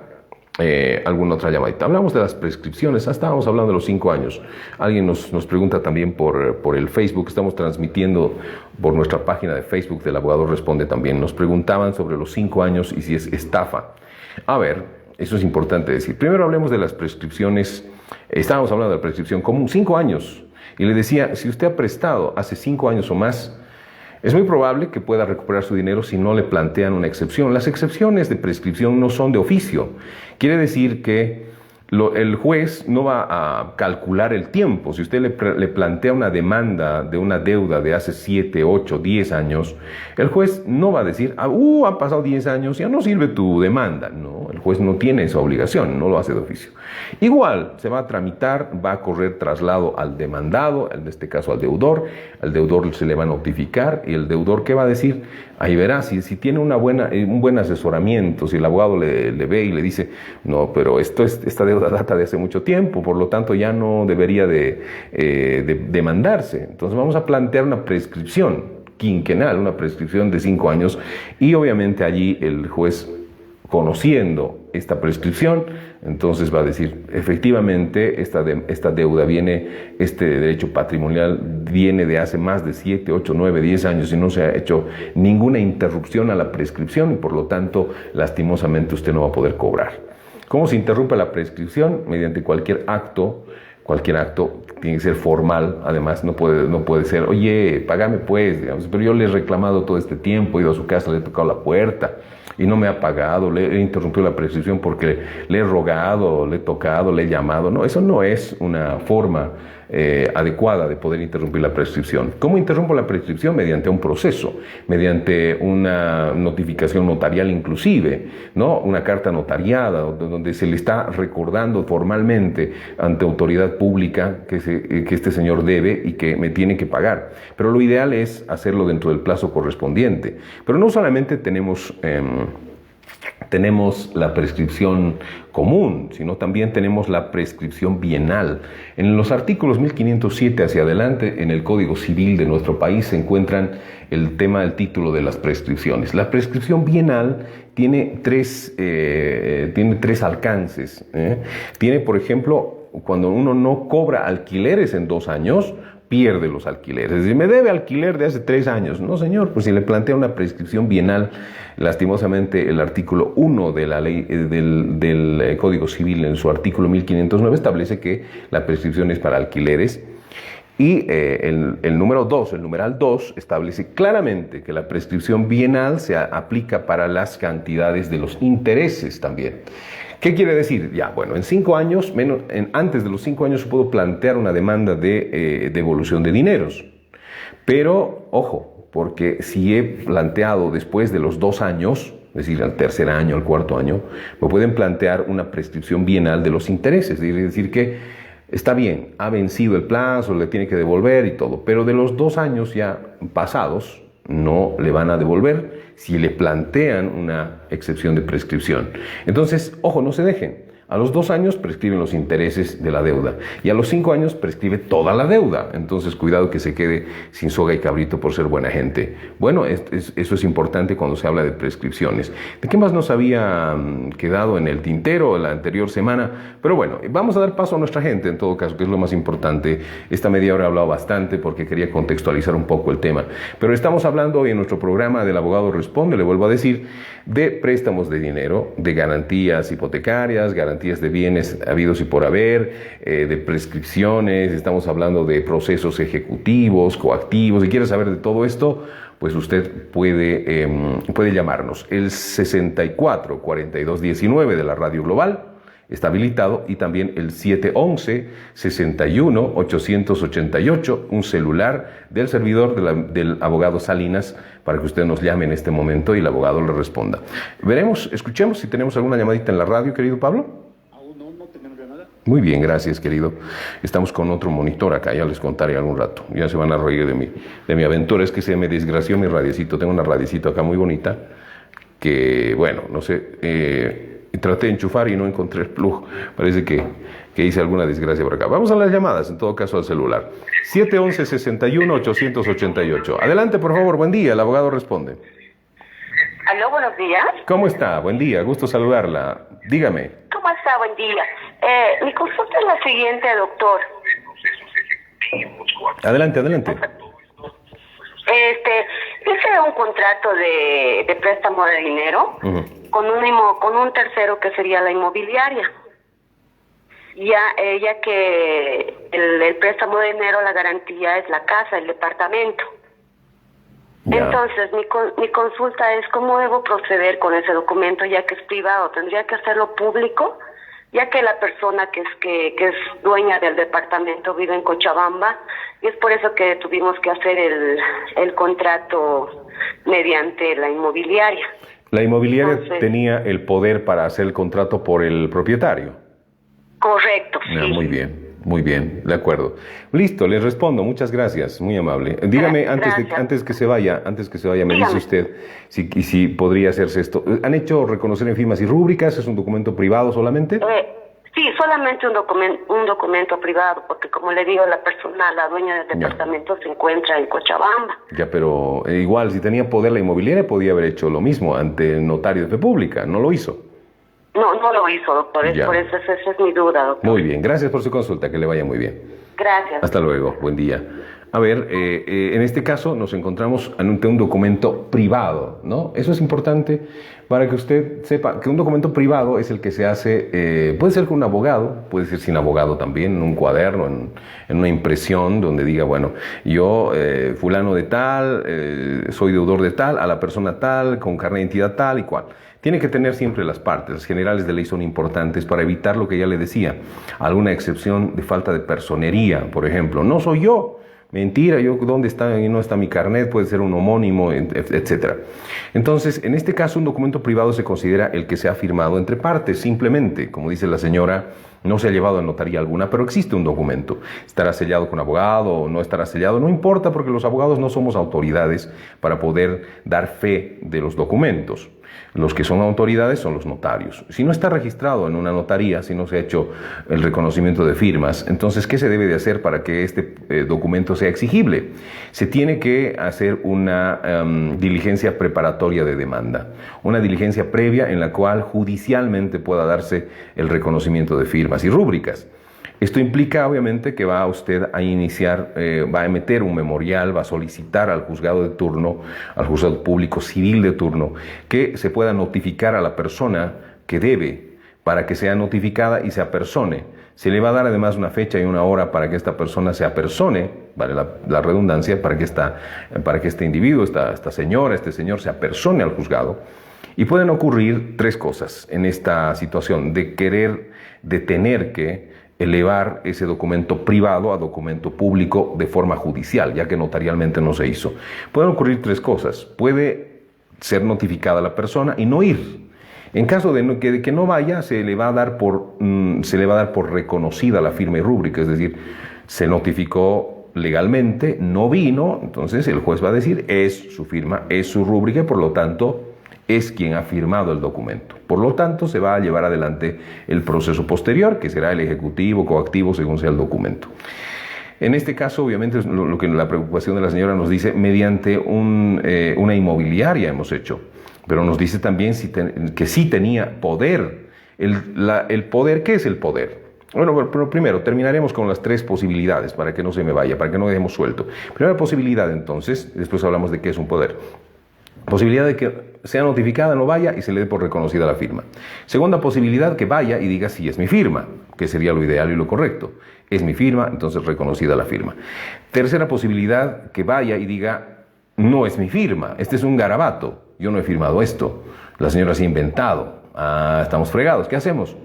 [SPEAKER 1] alguna otra llamadita. Hablamos de las prescripciones, estábamos hablando de los 5 años. Alguien nos pregunta también por el Facebook, estamos transmitiendo por nuestra página de Facebook del Abogado Responde también. Nos preguntaban sobre los 5 años y si es estafa. A ver, eso es importante decir. Primero hablemos de las prescripciones. Estábamos hablando de la prescripción común, 5 años. Y le decía, si usted ha prestado hace 5 años o más, es muy probable que pueda recuperar su dinero si no le plantean una excepción. Las excepciones de prescripción no son de oficio. Quiere decir que El juez no va a calcular el tiempo. Si usted le plantea una demanda de una deuda de hace 7, 8, 10 años, el juez no va a decir, han pasado 10 años, ya no sirve tu demanda. No, el juez no tiene esa obligación, no lo hace de oficio. Igual, se va a tramitar, va a correr traslado al demandado, en este caso al deudor se le va a notificar y el deudor, ¿qué va a decir? Ahí verá, si tiene un buen asesoramiento, si el abogado le ve y le dice, no, pero esta deuda data de hace mucho tiempo, por lo tanto ya no debería de demandarse. Entonces vamos a plantear una prescripción quinquenal, una prescripción de 5 años y obviamente allí el juez, conociendo esta prescripción, entonces va a decir, efectivamente, esta deuda viene, este derecho patrimonial viene de hace más de 7, 8, 9, 10 años y no se ha hecho ninguna interrupción a la prescripción y por lo tanto, lastimosamente, usted no va a poder cobrar. ¿Cómo se interrumpe la prescripción? Mediante cualquier acto tiene que ser formal, además no puede ser, oye, págame pues, digamos, pero yo le he reclamado todo este tiempo, he ido a su casa, le he tocado la puerta y no me ha pagado, le he interrumpido la prescripción porque le he rogado, le he tocado, le he llamado. No, eso no es una forma adecuada de poder interrumpir la prescripción. ¿Cómo interrumpo la prescripción? Mediante un proceso, mediante una notificación notarial inclusive, ¿no? Una carta notariada donde se le está recordando formalmente ante autoridad pública que este señor debe y que me tiene que pagar. Pero lo ideal es hacerlo dentro del plazo correspondiente. Pero no solamente tenemos la prescripción común, sino también tenemos la prescripción bienal. En los artículos 1507 hacia adelante, en el Código Civil de nuestro país, se encuentran el tema del título de las prescripciones. La prescripción bienal tiene tres alcances. Tiene, por ejemplo, cuando uno no cobra alquileres en 2 años, pierde los alquileres. Es decir, me debe alquiler de hace 3 años. No, señor, pues si le plantea una prescripción bienal, lastimosamente el artículo 1 de la ley del Código Civil, en su artículo 1509, establece que la prescripción es para alquileres. Y el número 2, el numeral 2, establece claramente que la prescripción bienal se aplica para las cantidades de los intereses también. ¿Qué quiere decir? Ya, bueno, en 5 años, antes de los 5 años puedo plantear una demanda de devolución de dineros. Pero, ojo, porque si he planteado después de los 2 años, es decir, al 3er año, al 4.º año, me pueden plantear una prescripción bienal de los intereses. Es decir, que está bien, ha vencido el plazo, le tiene que devolver y todo, pero de los 2 años ya pasados, no le van a devolver si le plantean una excepción de prescripción. Entonces, ojo, no se dejen. A los 2 años prescriben los intereses de la deuda y a los 5 años prescribe toda la deuda. Entonces, cuidado que se quede sin soga y cabrito por ser buena gente. Bueno, eso es importante cuando se habla de prescripciones. ¿De qué más nos había quedado en el tintero la anterior semana? Pero bueno, vamos a dar paso a nuestra gente en todo caso, que es lo más importante. Esta media hora he hablado bastante porque quería contextualizar un poco el tema. Pero estamos hablando hoy en nuestro programa del Abogado Responde, le vuelvo a decir, de préstamos de dinero, de garantías hipotecarias, garantías de bienes habidos y por haber, de prescripciones, estamos hablando de procesos ejecutivos, coactivos. Si quiere saber de todo esto, pues usted puede llamarnos. El 64-4219 de la Radio Global está habilitado y también el 711-61-888, un celular del servidor del abogado Salinas, para que usted nos llame en este momento y el abogado le responda. Escuchemos si tenemos alguna llamadita en la radio, querido Pablo.
[SPEAKER 2] Aún no tenemos llamada.
[SPEAKER 1] Muy bien, gracias, querido. Estamos con otro monitor acá, ya les contaré algún rato. Ya se van a reír de mi aventura. Es que se me desgració mi radiecito. Tengo una radiecito acá muy bonita que, bueno, no sé, traté de enchufar y no encontré el plug. Parece que hice alguna desgracia por acá. Vamos a las llamadas, en todo caso al celular. 711-61-888. Adelante, por favor, buen día, el abogado responde.
[SPEAKER 3] Aló, buenos días.
[SPEAKER 1] ¿Cómo está? Buen día, gusto saludarla. Dígame.
[SPEAKER 3] ¿Cómo está? Buen día. Mi consulta es la siguiente, doctor.
[SPEAKER 1] Adelante.
[SPEAKER 3] Hice un contrato de préstamo de dinero con un tercero que sería la inmobiliaria. Ya que el préstamo de dinero, la garantía es la casa, el departamento. Ya. Entonces, mi consulta es cómo debo proceder con ese documento, ya que es privado. ¿Tendría que hacerlo público?
[SPEAKER 4] ya que la persona que es dueña del departamento vive en Cochabamba, y es por eso que tuvimos que hacer el contrato mediante la inmobiliaria.
[SPEAKER 1] La inmobiliaria
[SPEAKER 4] Entonces,
[SPEAKER 1] tenía el poder para hacer el contrato por el propietario.
[SPEAKER 4] correcto,
[SPEAKER 1] Ah,
[SPEAKER 4] sí.
[SPEAKER 1] muy bien, de acuerdo. Listo, les respondo, muchas gracias, muy amable. Dígame, antes que se vaya, me
[SPEAKER 4] Dígame.
[SPEAKER 1] dice usted si podría hacerse esto. ¿Han hecho reconocer en firmas y rúbricas? ¿Es un documento privado solamente?
[SPEAKER 4] Sí, solamente un documento privado, porque como le digo, la dueña del departamento se encuentra en Cochabamba.
[SPEAKER 1] Ya, pero igual, si tenía poder la inmobiliaria, podía haber hecho lo mismo ante el notario de fe pública, no lo hizo.
[SPEAKER 4] No lo hizo, doctor,
[SPEAKER 1] Ya.
[SPEAKER 4] por eso esa es mi duda, doctor.
[SPEAKER 1] Muy bien, gracias por su consulta, que le vaya muy bien.
[SPEAKER 4] Gracias.
[SPEAKER 1] Hasta luego, buen día. A ver, en este caso nos encontramos ante un documento privado, ¿no? Eso es importante para que usted sepa que un documento privado es el que se hace, puede ser con un abogado, puede ser sin abogado también, en un cuaderno, en una impresión donde diga, bueno, yo, fulano de tal, soy deudor de tal, a la persona tal, con carnet de identidad tal y cual. Tiene que tener siempre las partes. Las generales de ley son importantes para evitar lo que ya le decía, alguna excepción de falta de personería, por ejemplo. No soy yo. Mentira, ¿dónde está? No está mi carnet, puede ser un homónimo, etcétera. Entonces, en este caso, un documento privado se considera el que se ha firmado entre partes, simplemente, como dice la señora, no se ha llevado a notaría alguna, pero existe un documento. Estará sellado con abogado o no estará sellado, no importa, porque los abogados no somos autoridades para poder dar fe de los documentos. Los que son autoridades son los notarios. Si no está registrado en una notaría, si no se ha hecho el reconocimiento de firmas, entonces, ¿qué se debe de hacer para que este documento sea exigible? Se tiene que hacer una diligencia preparatoria de demanda, una diligencia previa en la cual judicialmente pueda darse el reconocimiento de firmas y rúbricas. Esto implica, obviamente, que va usted a iniciar, va a emitir un memorial, va a solicitar al juzgado de turno, al juzgado público civil de turno, que se pueda notificar a la persona que debe, para que sea notificada y se apersone. Se le va a dar además una fecha y una hora para que esta persona se apersone, vale la redundancia, para que este individuo, esta señora, este señor se apersone al juzgado. Y pueden ocurrir tres cosas en esta situación de tener que elevar ese documento privado a documento público de forma judicial, ya que notarialmente no se hizo. Pueden ocurrir tres cosas. Puede ser notificada la persona y no ir. En caso de que no vaya, se le va a dar por reconocida la firma y rúbrica, es decir, se notificó legalmente, no vino, entonces el juez va a decir, es su firma, es su rúbrica y por lo tanto es quien ha firmado el documento. Por lo tanto, se va a llevar adelante el proceso posterior, que será el ejecutivo, coactivo, según sea el documento. En este caso, obviamente, es lo que la preocupación de la señora nos dice, mediante una inmobiliaria hemos hecho, pero nos dice también que sí tenía poder. El poder, ¿qué es el poder? Bueno, pero primero terminaremos con las tres posibilidades para que no se me vaya, para que no dejemos suelto. Primera posibilidad, entonces, después hablamos de qué es un poder. Posibilidad de que sea notificada, no vaya y se le dé por reconocida la firma. Segunda posibilidad, que vaya y diga sí es mi firma, que sería lo ideal y lo correcto. Es mi firma, entonces reconocida la firma. Tercera posibilidad, que vaya y diga no es mi firma, este es un garabato, yo no he firmado esto, la señora se ha inventado, estamos fregados, ¿qué hacemos?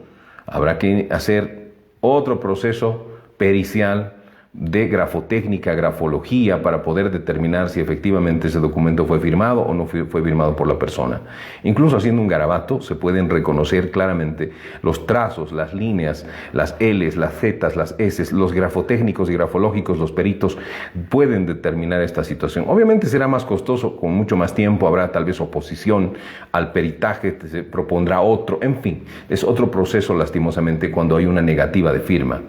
[SPEAKER 1] Habrá que hacer otro proceso pericial de grafotécnica, grafología, para poder determinar si efectivamente ese documento fue firmado o no fue firmado por la persona. Incluso haciendo un garabato se pueden reconocer claramente los trazos, las líneas, las L's, las Z's, las S's, los grafotécnicos y grafológicos, los peritos pueden determinar esta situación. Obviamente será más costoso, con mucho más tiempo, habrá tal vez oposición al peritaje, se propondrá otro, en fin, es otro proceso lastimosamente cuando hay una negativa de firma.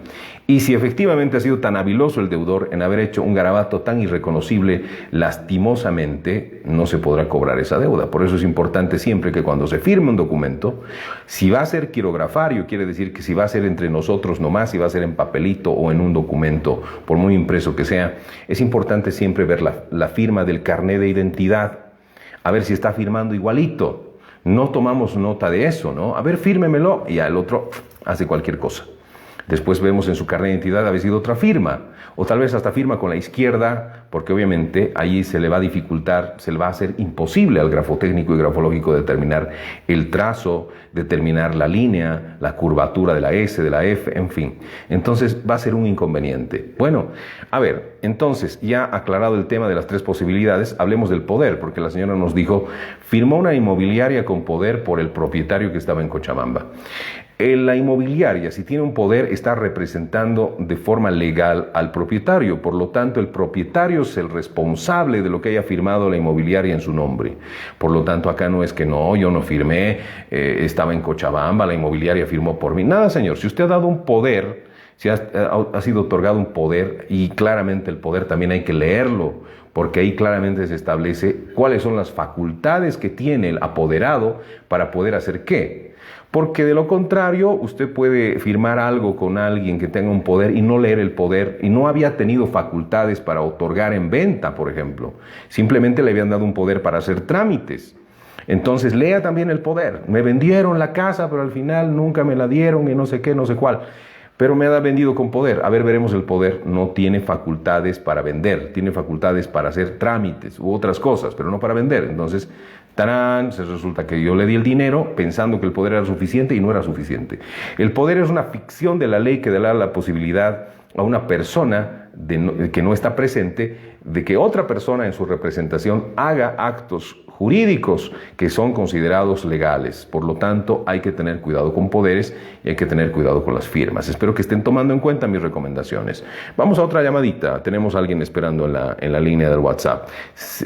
[SPEAKER 1] Y si efectivamente ha sido tan habiloso el deudor en haber hecho un garabato tan irreconocible, lastimosamente no se podrá cobrar esa deuda. Por eso es importante siempre que cuando se firme un documento, si va a ser quirografario, quiere decir que si va a ser entre nosotros nomás, si va a ser en papelito o en un documento, por muy impreso que sea, es importante siempre ver la firma del carnet de identidad, a ver si está firmando igualito. No tomamos nota de eso, ¿no? A ver, fírmemelo, y ya el otro hace cualquier cosa. Después vemos en su carnet de identidad había sido otra firma, o tal vez hasta firma con la izquierda, porque obviamente ahí se le va a dificultar, se le va a hacer imposible al grafotécnico y grafológico determinar el trazo, determinar la línea, la curvatura de la S, de la F, en fin. Entonces va a ser un inconveniente. Bueno, a ver, entonces ya aclarado el tema de las tres posibilidades, hablemos del poder, porque la señora nos dijo, firmó una inmobiliaria con poder por el propietario que estaba en Cochabamba. La inmobiliaria, si tiene un poder, está representando de forma legal al propietario. Por lo tanto, el propietario es el responsable de lo que haya firmado la inmobiliaria en su nombre. Por lo tanto, acá no es que no, yo no firmé, estaba en Cochabamba, la inmobiliaria firmó por mí. Nada, señor, si usted ha dado un poder, si ha sido otorgado un poder, y claramente el poder también hay que leerlo, porque ahí claramente se establece cuáles son las facultades que tiene el apoderado para poder hacer qué. Porque de lo contrario, usted puede firmar algo con alguien que tenga un poder y no leer el poder y no había tenido facultades para otorgar en venta, por ejemplo. Simplemente le habían dado un poder para hacer trámites. Entonces lea también el poder. Me vendieron la casa, pero al final nunca me la dieron y no sé qué, no sé cuál. Pero me ha vendido con poder. A ver, veremos el poder. No tiene facultades para vender, tiene facultades para hacer trámites u otras cosas, pero no para vender. Entonces, ¡tarán! Se resulta que yo le di el dinero pensando que el poder era suficiente y no era suficiente. El poder es una ficción de la ley que da la posibilidad a una persona que no está presente de que otra persona en su representación haga actos jurídicos que son considerados legales. Por lo tanto, hay que tener cuidado con poderes y hay que tener cuidado con las firmas. Espero que estén tomando en cuenta mis recomendaciones. Vamos a otra llamadita. Tenemos a alguien esperando en la línea del WhatsApp.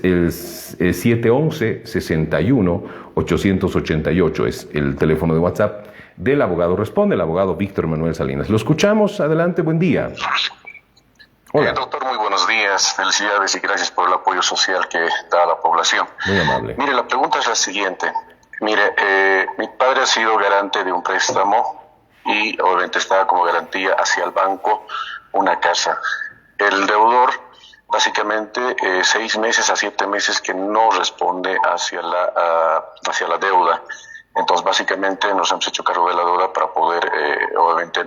[SPEAKER 1] El 711-61-888 es el teléfono de WhatsApp del abogado Responde, el abogado Víctor Manuel Salinas. Lo escuchamos. Adelante, buen día. Hola.
[SPEAKER 5] Doctor, muy buenos días. Felicidades y gracias por el apoyo social que da a la población.
[SPEAKER 1] Muy amable.
[SPEAKER 5] Mire, la pregunta es la siguiente. Mire, mi padre ha sido garante de un préstamo y obviamente estaba como garantía hacia el banco una casa. El deudor, básicamente, 6 meses a 7 meses que no responde hacia la deuda. Entonces, básicamente, nos hemos hecho cargo de la deuda para poder, obviamente,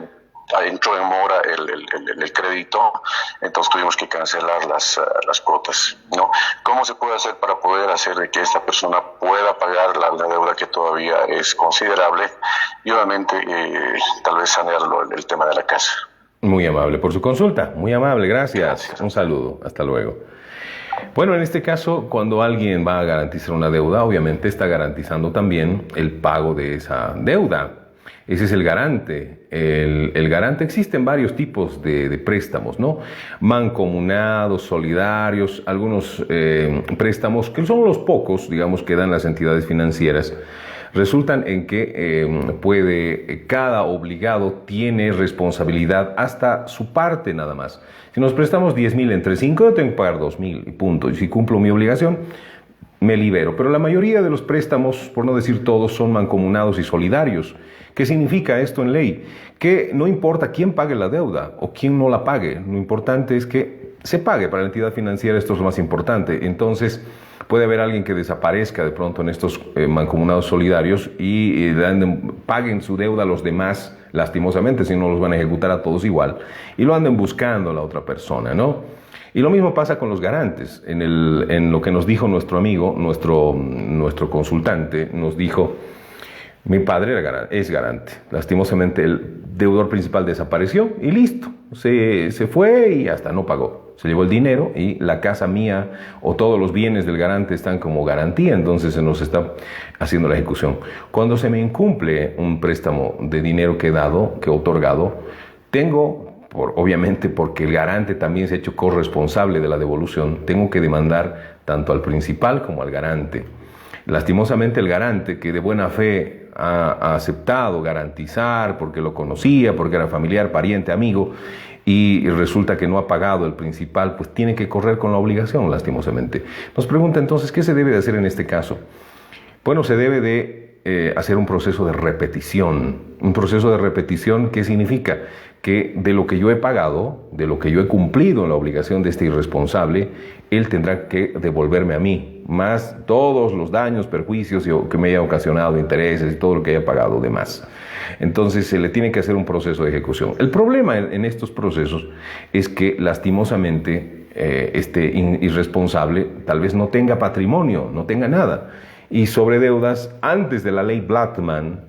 [SPEAKER 5] entró en mora el crédito, entonces tuvimos que cancelar las cuotas, ¿no? ¿Cómo se puede hacer para poder hacer de que esta persona pueda pagar la deuda que todavía es considerable y obviamente tal vez sanear el tema de la casa?
[SPEAKER 1] Muy amable por su consulta, muy amable, gracias. Un saludo, hasta luego. Bueno, en este caso, cuando alguien va a garantizar una deuda, obviamente está garantizando también el pago de esa deuda. Ese es el garante. El garante, existen varios tipos de préstamos, ¿no? Mancomunados, solidarios, algunos préstamos que son los pocos, digamos, que dan las entidades financieras. Resultan en que cada obligado tiene responsabilidad hasta su parte nada más. Si nos prestamos 10.000 entre 5, yo tengo que pagar 2.000 y punto. Y si cumplo mi obligación, me libero. Pero la mayoría de los préstamos, por no decir todos, son mancomunados y solidarios. ¿Qué significa esto en ley? Que no importa quién pague la deuda o quién no la pague, lo importante es que se pague. Para la entidad financiera esto es lo más importante. Entonces puede haber alguien que desaparezca de pronto en estos mancomunados solidarios y paguen su deuda a los demás, lastimosamente, si no los van a ejecutar a todos igual, y lo anden buscando a la otra persona, ¿no? Y lo mismo pasa con los garantes. En lo que nos dijo nuestro amigo, nuestro consultante, nos dijo: mi padre es garante. Lastimosamente el deudor principal desapareció y listo. Se fue y hasta no pagó. Se llevó el dinero y la casa mía o todos los bienes del garante están como garantía, entonces se nos está haciendo la ejecución. Cuando se me incumple un préstamo de dinero que he otorgado, obviamente porque el garante también se ha hecho corresponsable de la devolución, tengo que demandar tanto al principal como al garante. Lastimosamente el garante, que de buena fe ha aceptado garantizar porque lo conocía, porque era familiar, pariente, amigo, y resulta que no ha pagado el principal, pues tiene que correr con la obligación, lastimosamente. Nos pregunta entonces, ¿qué se debe de hacer en este caso? Bueno, se debe de hacer un proceso de repetición. Un proceso de repetición, ¿qué significa? que de lo que yo he pagado, de lo que yo he cumplido en la obligación de este irresponsable, él tendrá que devolverme a mí, más todos los daños, perjuicios que me haya ocasionado, intereses y todo lo que haya pagado de más. Entonces se le tiene que hacer un proceso de ejecución. El problema en estos procesos es que lastimosamente este irresponsable tal vez no tenga patrimonio, no tenga nada. Y sobre deudas, antes de la ley Blattman,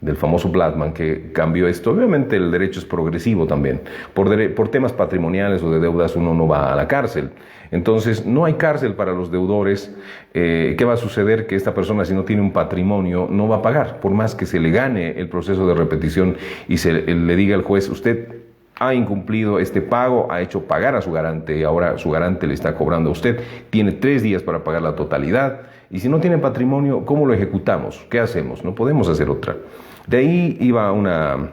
[SPEAKER 1] del famoso Blattman que cambió esto, obviamente el derecho es progresivo también. Por temas patrimoniales o de deudas uno no va a la cárcel. Entonces no hay cárcel para los deudores. ¿Qué va a suceder? Que esta persona, si no tiene un patrimonio, no va a pagar, por más que se le gane el proceso de repetición y le diga al juez, usted ha incumplido este pago, ha hecho pagar a su garante y ahora su garante le está cobrando a usted, tiene 3 días para pagar la totalidad, y si no tiene patrimonio, ¿cómo lo ejecutamos? ¿Qué hacemos? No podemos hacer otra. De ahí iba una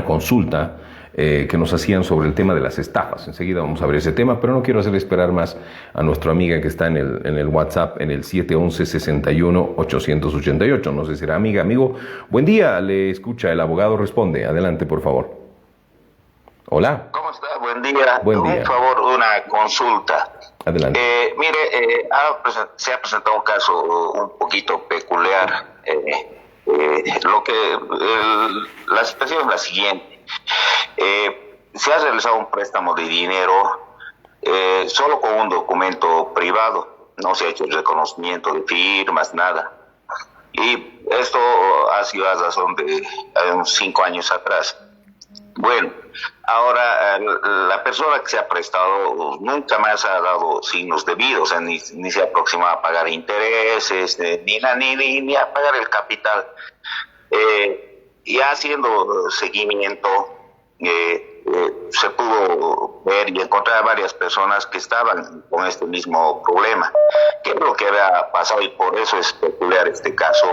[SPEAKER 1] consulta que nos hacían sobre el tema de las estafas. Enseguida vamos a ver ese tema, pero no quiero hacer esperar más a nuestra amiga que está en el WhatsApp, en el 711-61-888. No sé si será amiga, amigo. Buen día, le escucha, el abogado responde. Adelante, por favor. Hola.
[SPEAKER 6] ¿Cómo está? Buen día.
[SPEAKER 1] Buen día.
[SPEAKER 6] Un favor, una consulta.
[SPEAKER 1] Adelante.
[SPEAKER 6] Mire, se ha presentado un caso un poquito peculiar. La situación es la siguiente. Se ha realizado un préstamo de dinero solo con un documento privado. No se ha hecho el reconocimiento de firmas, nada. Y esto ha sido a razón de unos 5 años atrás. Bueno, ahora la persona que se ha prestado nunca más ha dado signos debidos, o sea, ni se aproxima a pagar intereses, ni a pagar el capital. Y haciendo seguimiento, se pudo ver y encontrar a varias personas que estaban con este mismo problema. ¿Qué es lo que había pasado? Y por eso es peculiar este caso,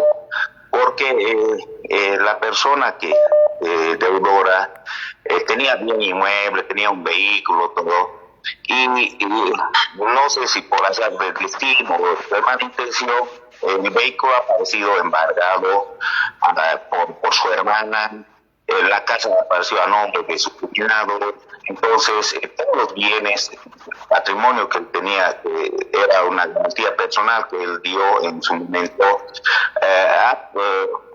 [SPEAKER 6] porque la persona que deudora tenía bien inmueble, tenía un vehículo, todo, y no sé si por azar del destino o de mala intención, el vehículo ha aparecido embargado por su hermana, la casa apareció a nombre de su cuñado. Entonces todos los bienes, patrimonio que él tenía, que era una garantía personal que él dio en su momento,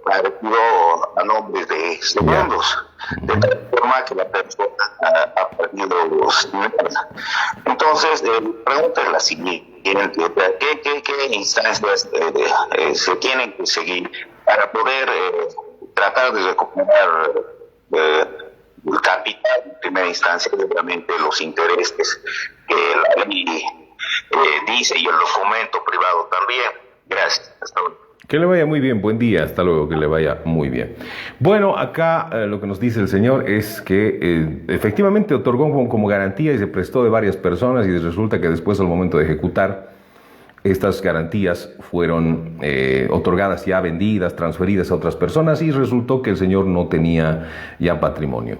[SPEAKER 6] apareció a nombre de segundos, de tal forma que la persona ha perdido los bienes. Entonces, la pregunta es la siguiente: ¿qué instancias se tienen que seguir para poder tratar de recuperar el capital en primera instancia, obviamente los intereses que la ley dice, y el documento privado también? Gracias. Hasta luego.
[SPEAKER 1] Que le vaya muy bien, buen día, hasta luego, que le vaya muy bien. Bueno, acá lo que nos dice el señor es que efectivamente otorgó como garantía y se prestó de varias personas, y resulta que después, al momento de ejecutar, estas garantías fueron otorgadas ya, vendidas, transferidas a otras personas, y resultó que el señor no tenía ya patrimonio.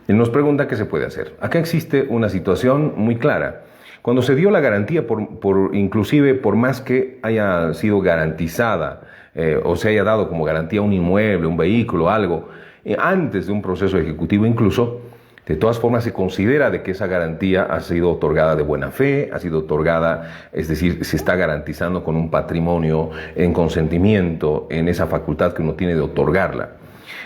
[SPEAKER 1] Él nos pregunta qué se puede hacer. Acá existe una situación muy clara. Cuando se dio la garantía, inclusive por más que haya sido garantizada o se haya dado como garantía un inmueble, un vehículo, algo, antes de un proceso ejecutivo incluso, de todas formas se considera de que esa garantía ha sido otorgada de buena fe, ha sido otorgada, es decir, se está garantizando con un patrimonio en consentimiento, en esa facultad que uno tiene de otorgarla.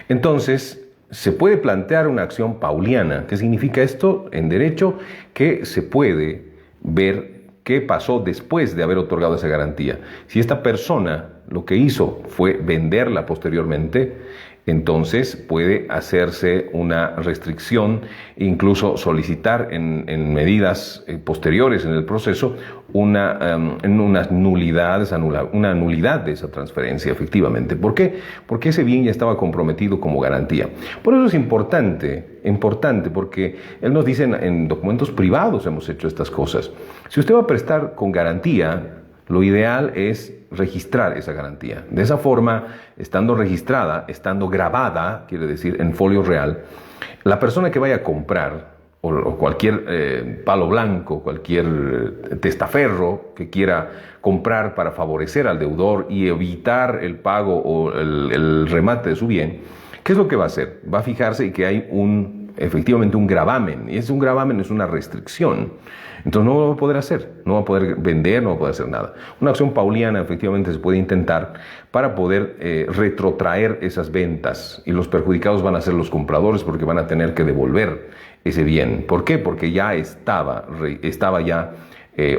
[SPEAKER 1] Entonces, se puede plantear una acción pauliana. ¿Qué significa esto? En derecho, que se puede ver qué pasó después de haber otorgado esa garantía. Si esta persona lo que hizo fue venderla posteriormente, entonces puede hacerse una restricción, incluso solicitar en medidas posteriores en el proceso una nulidad de esa transferencia, efectivamente. ¿Por qué? Porque ese bien ya estaba comprometido como garantía. Por eso es importante, porque él nos dice en documentos privados hemos hecho estas cosas. Si usted va a prestar con garantía, lo ideal es registrar esa garantía. De esa forma, estando registrada, estando grabada, quiere decir en folio real, la persona que vaya a comprar, o cualquier palo blanco, cualquier testaferro que quiera comprar para favorecer al deudor y evitar el pago o el remate de su bien, ¿qué es lo que va a hacer? Va a fijarse que hay un efectivamente un gravamen, y un gravamen es una restricción. Entonces no lo va a poder hacer, no va a poder vender, no va a poder hacer nada. Una acción pauliana efectivamente se puede intentar para poder retrotraer esas ventas, y los perjudicados van a ser los compradores porque van a tener que devolver ese bien. ¿Por qué? Porque ya estaba ya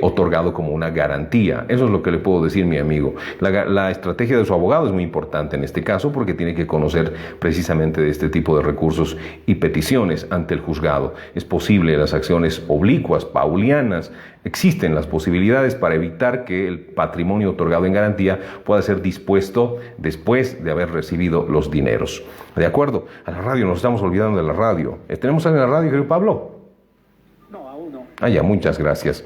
[SPEAKER 1] otorgado como una garantía. Eso es lo que le puedo decir, mi amigo. La estrategia de su abogado es muy importante en este caso porque tiene que conocer precisamente de este tipo de recursos y peticiones ante el juzgado. Es posible las acciones oblicuas, paulianas, existen las posibilidades para evitar que el patrimonio otorgado en garantía pueda ser dispuesto después de haber recibido los dineros. ¿De acuerdo? A la radio, nos estamos olvidando de la radio. ¿Tenemos algo en la radio, querido Pablo?
[SPEAKER 2] No, aún no.
[SPEAKER 1] Ah, ya, muchas gracias.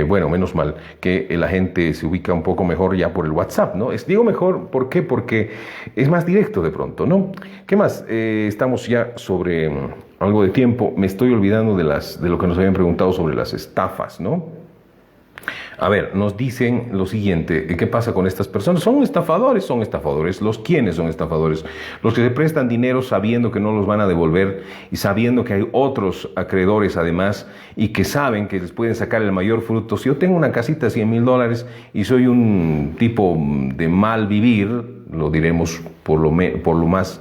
[SPEAKER 1] Bueno, menos mal que la gente se ubica un poco mejor ya por el WhatsApp, ¿no? Digo mejor, ¿por qué? Porque es más directo de pronto, ¿no? ¿Qué más? Estamos ya sobre algo de tiempo. Me estoy olvidando de lo que nos habían preguntado sobre las estafas, ¿no? A ver, nos dicen lo siguiente, ¿qué pasa con estas personas? ¿Son estafadores? Son estafadores. ¿Quiénes son estafadores? Los que se prestan dinero sabiendo que no los van a devolver y sabiendo que hay otros acreedores además y que saben que les pueden sacar el mayor fruto. Si yo tengo una casita de $100,000 y soy un tipo de mal vivir, lo diremos por lo más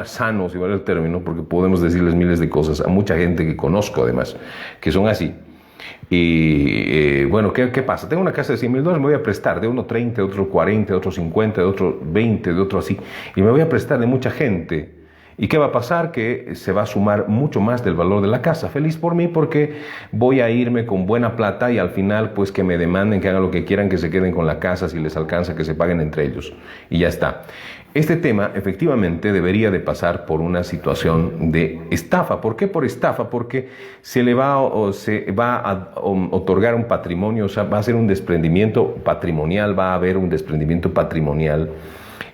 [SPEAKER 1] sano, si vale el término, porque podemos decirles miles de cosas a mucha gente que conozco además, que son así. Y bueno, ¿qué pasa? Tengo una casa de $100,000, me voy a prestar de uno 30, de otro 40, de otro 50, de otro 20, de otro así, y me voy a prestar de mucha gente. ¿Y qué va a pasar? Que se va a sumar mucho más del valor de la casa. Feliz por mí porque voy a irme con buena plata y al final pues que me demanden, que hagan lo que quieran, que se queden con la casa, si les alcanza, que se paguen entre ellos. Y ya está. Este tema efectivamente debería de pasar por una situación de estafa. ¿Por qué por estafa? Porque se va a otorgar un patrimonio, o sea, va a ser un desprendimiento patrimonial, va a haber un desprendimiento patrimonial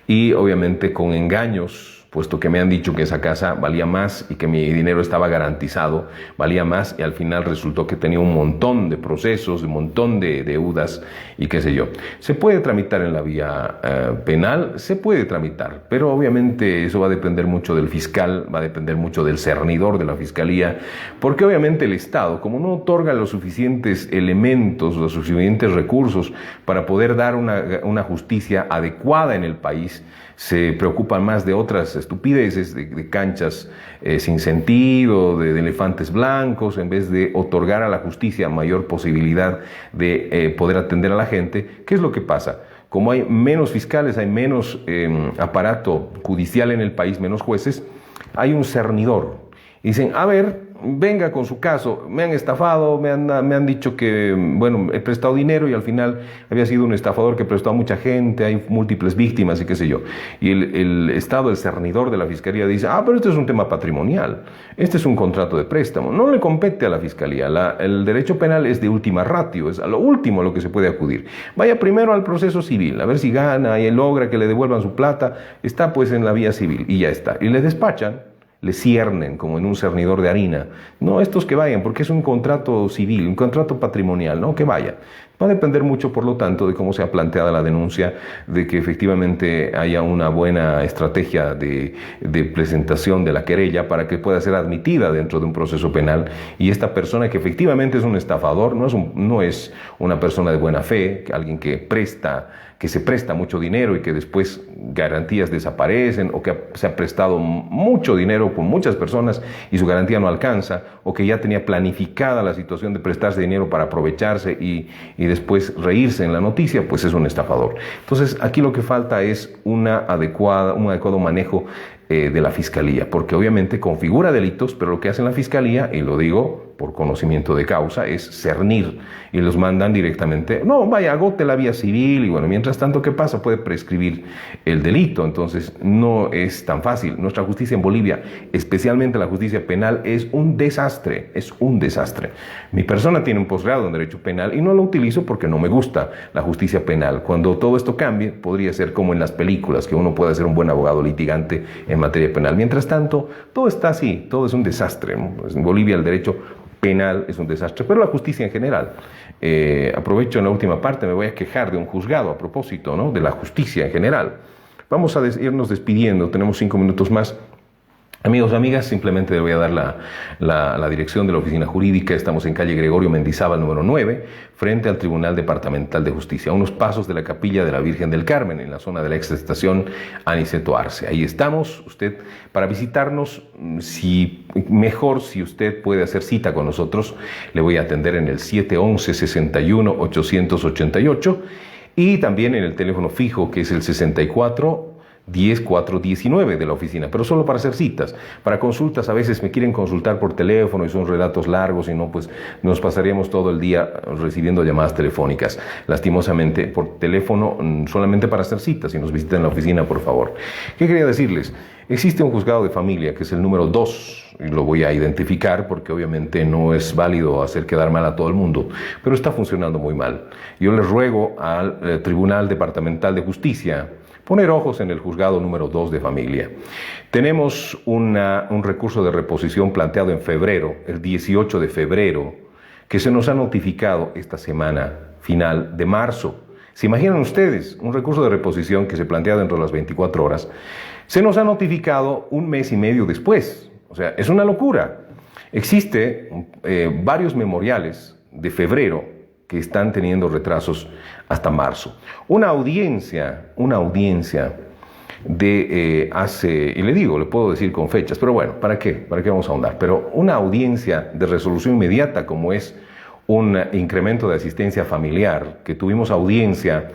[SPEAKER 1] y obviamente con engaños, puesto que me han dicho que esa casa valía más y que mi dinero estaba garantizado, valía más y al final resultó que tenía un montón de procesos, un montón de deudas y qué sé yo. ¿Se puede tramitar en la vía penal? Se puede tramitar, pero obviamente eso va a depender mucho del fiscal, va a depender mucho del cernidor de la fiscalía, porque obviamente el Estado, como no otorga los suficientes elementos, los suficientes recursos para poder dar una justicia adecuada en el país, se preocupan más de otras estupideces, de canchas sin sentido, de elefantes blancos, en vez de otorgar a la justicia mayor posibilidad de poder atender a la gente. ¿Qué es lo que pasa? Como hay menos fiscales, hay menos aparato judicial en el país, menos jueces, hay un cernidor. Dicen, a ver, venga con su caso, me han estafado, me han dicho que, bueno, he prestado dinero y al final había sido un estafador que prestó a mucha gente, hay múltiples víctimas y qué sé yo. Y el Estado, el cernidor de la Fiscalía dice, pero este es un tema patrimonial, este es un contrato de préstamo, no le compete a la Fiscalía, el derecho penal es de última ratio, es a lo último a lo que se puede acudir. Vaya primero al proceso civil, a ver si gana y logra que le devuelvan su plata, está pues en la vía civil y ya está. Y le despachan, le ciernen como en un cernidor de harina. No, estos que vayan, porque es un contrato civil, un contrato patrimonial, ¿no? Que vayan. Va a depender mucho, por lo tanto, de cómo sea planteada la denuncia, de que efectivamente haya una buena estrategia de presentación de la querella para que pueda ser admitida dentro de un proceso penal. Y esta persona que efectivamente es un estafador, no es una persona de buena fe, alguien que se presta mucho dinero y que después garantías desaparecen, o que se ha prestado mucho dinero con muchas personas y su garantía no alcanza, o que ya tenía planificada la situación de prestarse dinero para aprovecharse y después reírse en la noticia, pues es un estafador. Entonces aquí lo que falta es un adecuado manejo de la Fiscalía, porque obviamente configura delitos, pero lo que hace la Fiscalía, y lo digo por conocimiento de causa, es cernir y los mandan directamente, no, vaya, agote la vía civil y bueno, mientras tanto, ¿qué pasa? Puede prescribir el delito, entonces no es tan fácil. Nuestra justicia en Bolivia, especialmente la justicia penal, es un desastre, es un desastre. Mi persona tiene un posgrado en Derecho Penal y no lo utilizo porque no me gusta la justicia penal. Cuando todo esto cambie, podría ser como en las películas, que uno pueda ser un buen abogado litigante en materia penal. Mientras tanto, todo está así, todo es un desastre, ¿no? Pues en Bolivia el derecho penal es un desastre, pero la justicia en general. Aprovecho en la última parte, me voy a quejar de un juzgado a propósito, ¿no? De la justicia en general. Vamos a irnos despidiendo, tenemos 5 minutos más. Amigos, amigas, simplemente le voy a dar la dirección de la oficina jurídica. Estamos en calle Gregorio Mendizábal, número 9, frente al Tribunal Departamental de Justicia, a unos pasos de la Capilla de la Virgen del Carmen, en la zona de la exestación Aniceto Arce. Ahí estamos, usted, para visitarnos. Si usted puede hacer cita con nosotros, le voy a atender en el 711-61-888 y también en el teléfono fijo, que es el 64-10-419 de la oficina, pero solo para hacer citas. Para consultas, a veces me quieren consultar por teléfono y son relatos largos, y no, pues nos pasaríamos todo el día recibiendo llamadas telefónicas. Lastimosamente, por teléfono, solamente para hacer citas. Si nos visitan en la oficina, por favor. ¿Qué quería decirles? Existe un juzgado de familia, que es el número 2, y lo voy a identificar porque obviamente no es válido hacer quedar mal a todo el mundo, pero está funcionando muy mal. Yo les ruego al Tribunal Departamental de Justicia poner ojos en el juzgado número 2 de familia. Tenemos un recurso de reposición planteado en febrero, el 18 de febrero, que se nos ha notificado esta semana final de marzo. ¿Se imaginan ustedes? Un recurso de reposición que se plantea dentro de las 24 horas, se nos ha notificado un mes y medio después. O sea, es una locura. Existe varios memoriales de febrero que están teniendo retrasos hasta marzo. Una audiencia de hace, y le puedo decir con fechas, pero bueno, ¿para qué? ¿Para qué vamos a ahondar? Pero una audiencia de resolución inmediata, como es un incremento de asistencia familiar, que tuvimos audiencia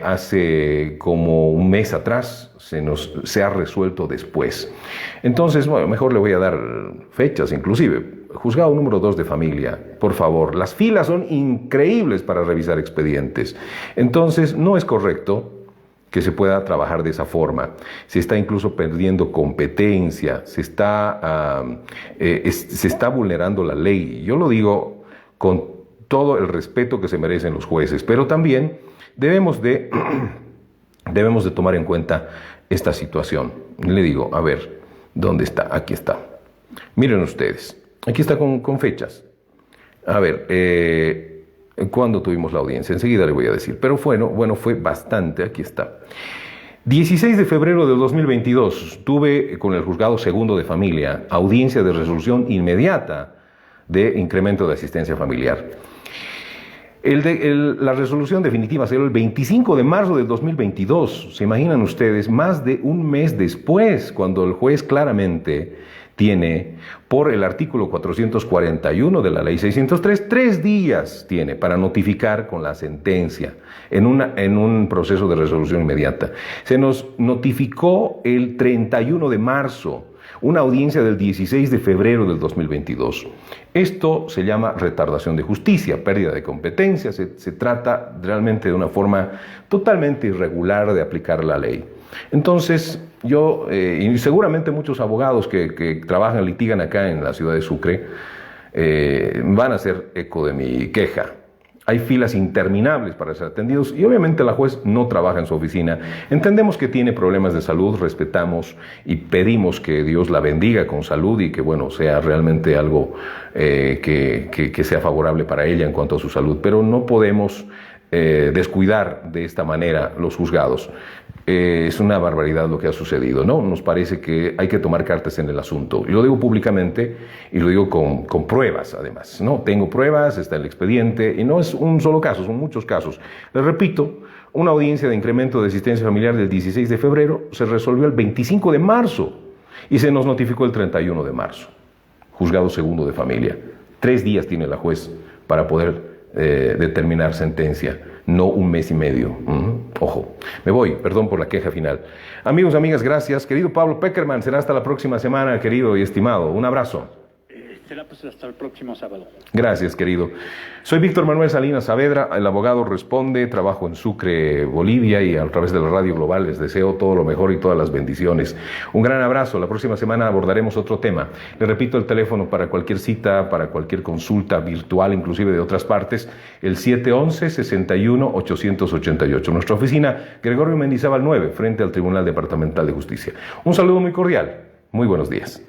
[SPEAKER 1] hace como un mes atrás, se ha resuelto después. Entonces, bueno, mejor le voy a dar fechas inclusive. Juzgado número 2 de familia, por favor. Las filas son increíbles para revisar expedientes. Entonces, no es correcto que se pueda trabajar de esa forma. Se está incluso perdiendo competencia, se está vulnerando la ley. Yo lo digo con todo el respeto que se merecen los jueces, pero también debemos de tomar en cuenta esta situación. Le digo, a ver, ¿dónde está? Aquí está. Miren ustedes, aquí está con fechas. A ver, ¿cuándo tuvimos la audiencia? Enseguida le voy a decir, pero fue bastante, aquí está. 16 de febrero del 2022, tuve con el Juzgado Segundo de Familia audiencia de resolución inmediata de incremento de asistencia familiar. La resolución definitiva salió el 25 de marzo del 2022. ¿Se imaginan ustedes? Más de un mes después, cuando el juez claramente tiene, por el artículo 441 de la ley 603, 3 días tiene para notificar con la sentencia en un proceso de resolución inmediata. Se nos notificó el 31 de marzo, una audiencia del 16 de febrero del 2022. Esto se llama retardación de justicia, pérdida de competencia. Se trata realmente de una forma totalmente irregular de aplicar la ley. Entonces, yo, y seguramente muchos abogados que trabajan, litigan acá en la ciudad de Sucre, van a hacer eco de mi queja. Hay filas interminables para ser atendidos y obviamente la juez no trabaja en su oficina. Entendemos que tiene problemas de salud, respetamos y pedimos que Dios la bendiga con salud y que, bueno, sea realmente algo que sea favorable para ella en cuanto a su salud. Pero no podemos descuidar de esta manera los juzgados. Es una barbaridad lo que ha sucedido, ¿no? Nos parece que hay que tomar cartas en el asunto. Y lo digo públicamente y lo digo con pruebas, además, ¿no? Tengo pruebas, está el expediente, y no es un solo caso, son muchos casos. Les repito, una audiencia de incremento de asistencia familiar del 16 de febrero se resolvió el 25 de marzo y se nos notificó el 31 de marzo. Juzgado Segundo de Familia. 3 días tiene la juez para poder determinar sentencia, no un mes y medio. Ojo, me voy, perdón por la queja final. Amigos, amigas, gracias. Querido Pablo Peckerman, será hasta la próxima semana, querido y estimado. Un abrazo.
[SPEAKER 2] Será pues hasta el próximo sábado.
[SPEAKER 1] Gracias, querido. Soy Víctor Manuel Salinas Saavedra, el abogado responde, trabajo en Sucre, Bolivia, y a través de la Radio Global les deseo todo lo mejor y todas las bendiciones. Un gran abrazo. La próxima semana abordaremos otro tema. Le repito el teléfono para cualquier cita, para cualquier consulta virtual, inclusive de otras partes, el 711-61-888. Nuestra oficina, Gregorio Mendizábal 9, frente al Tribunal Departamental de Justicia. Un saludo muy cordial. Muy buenos días.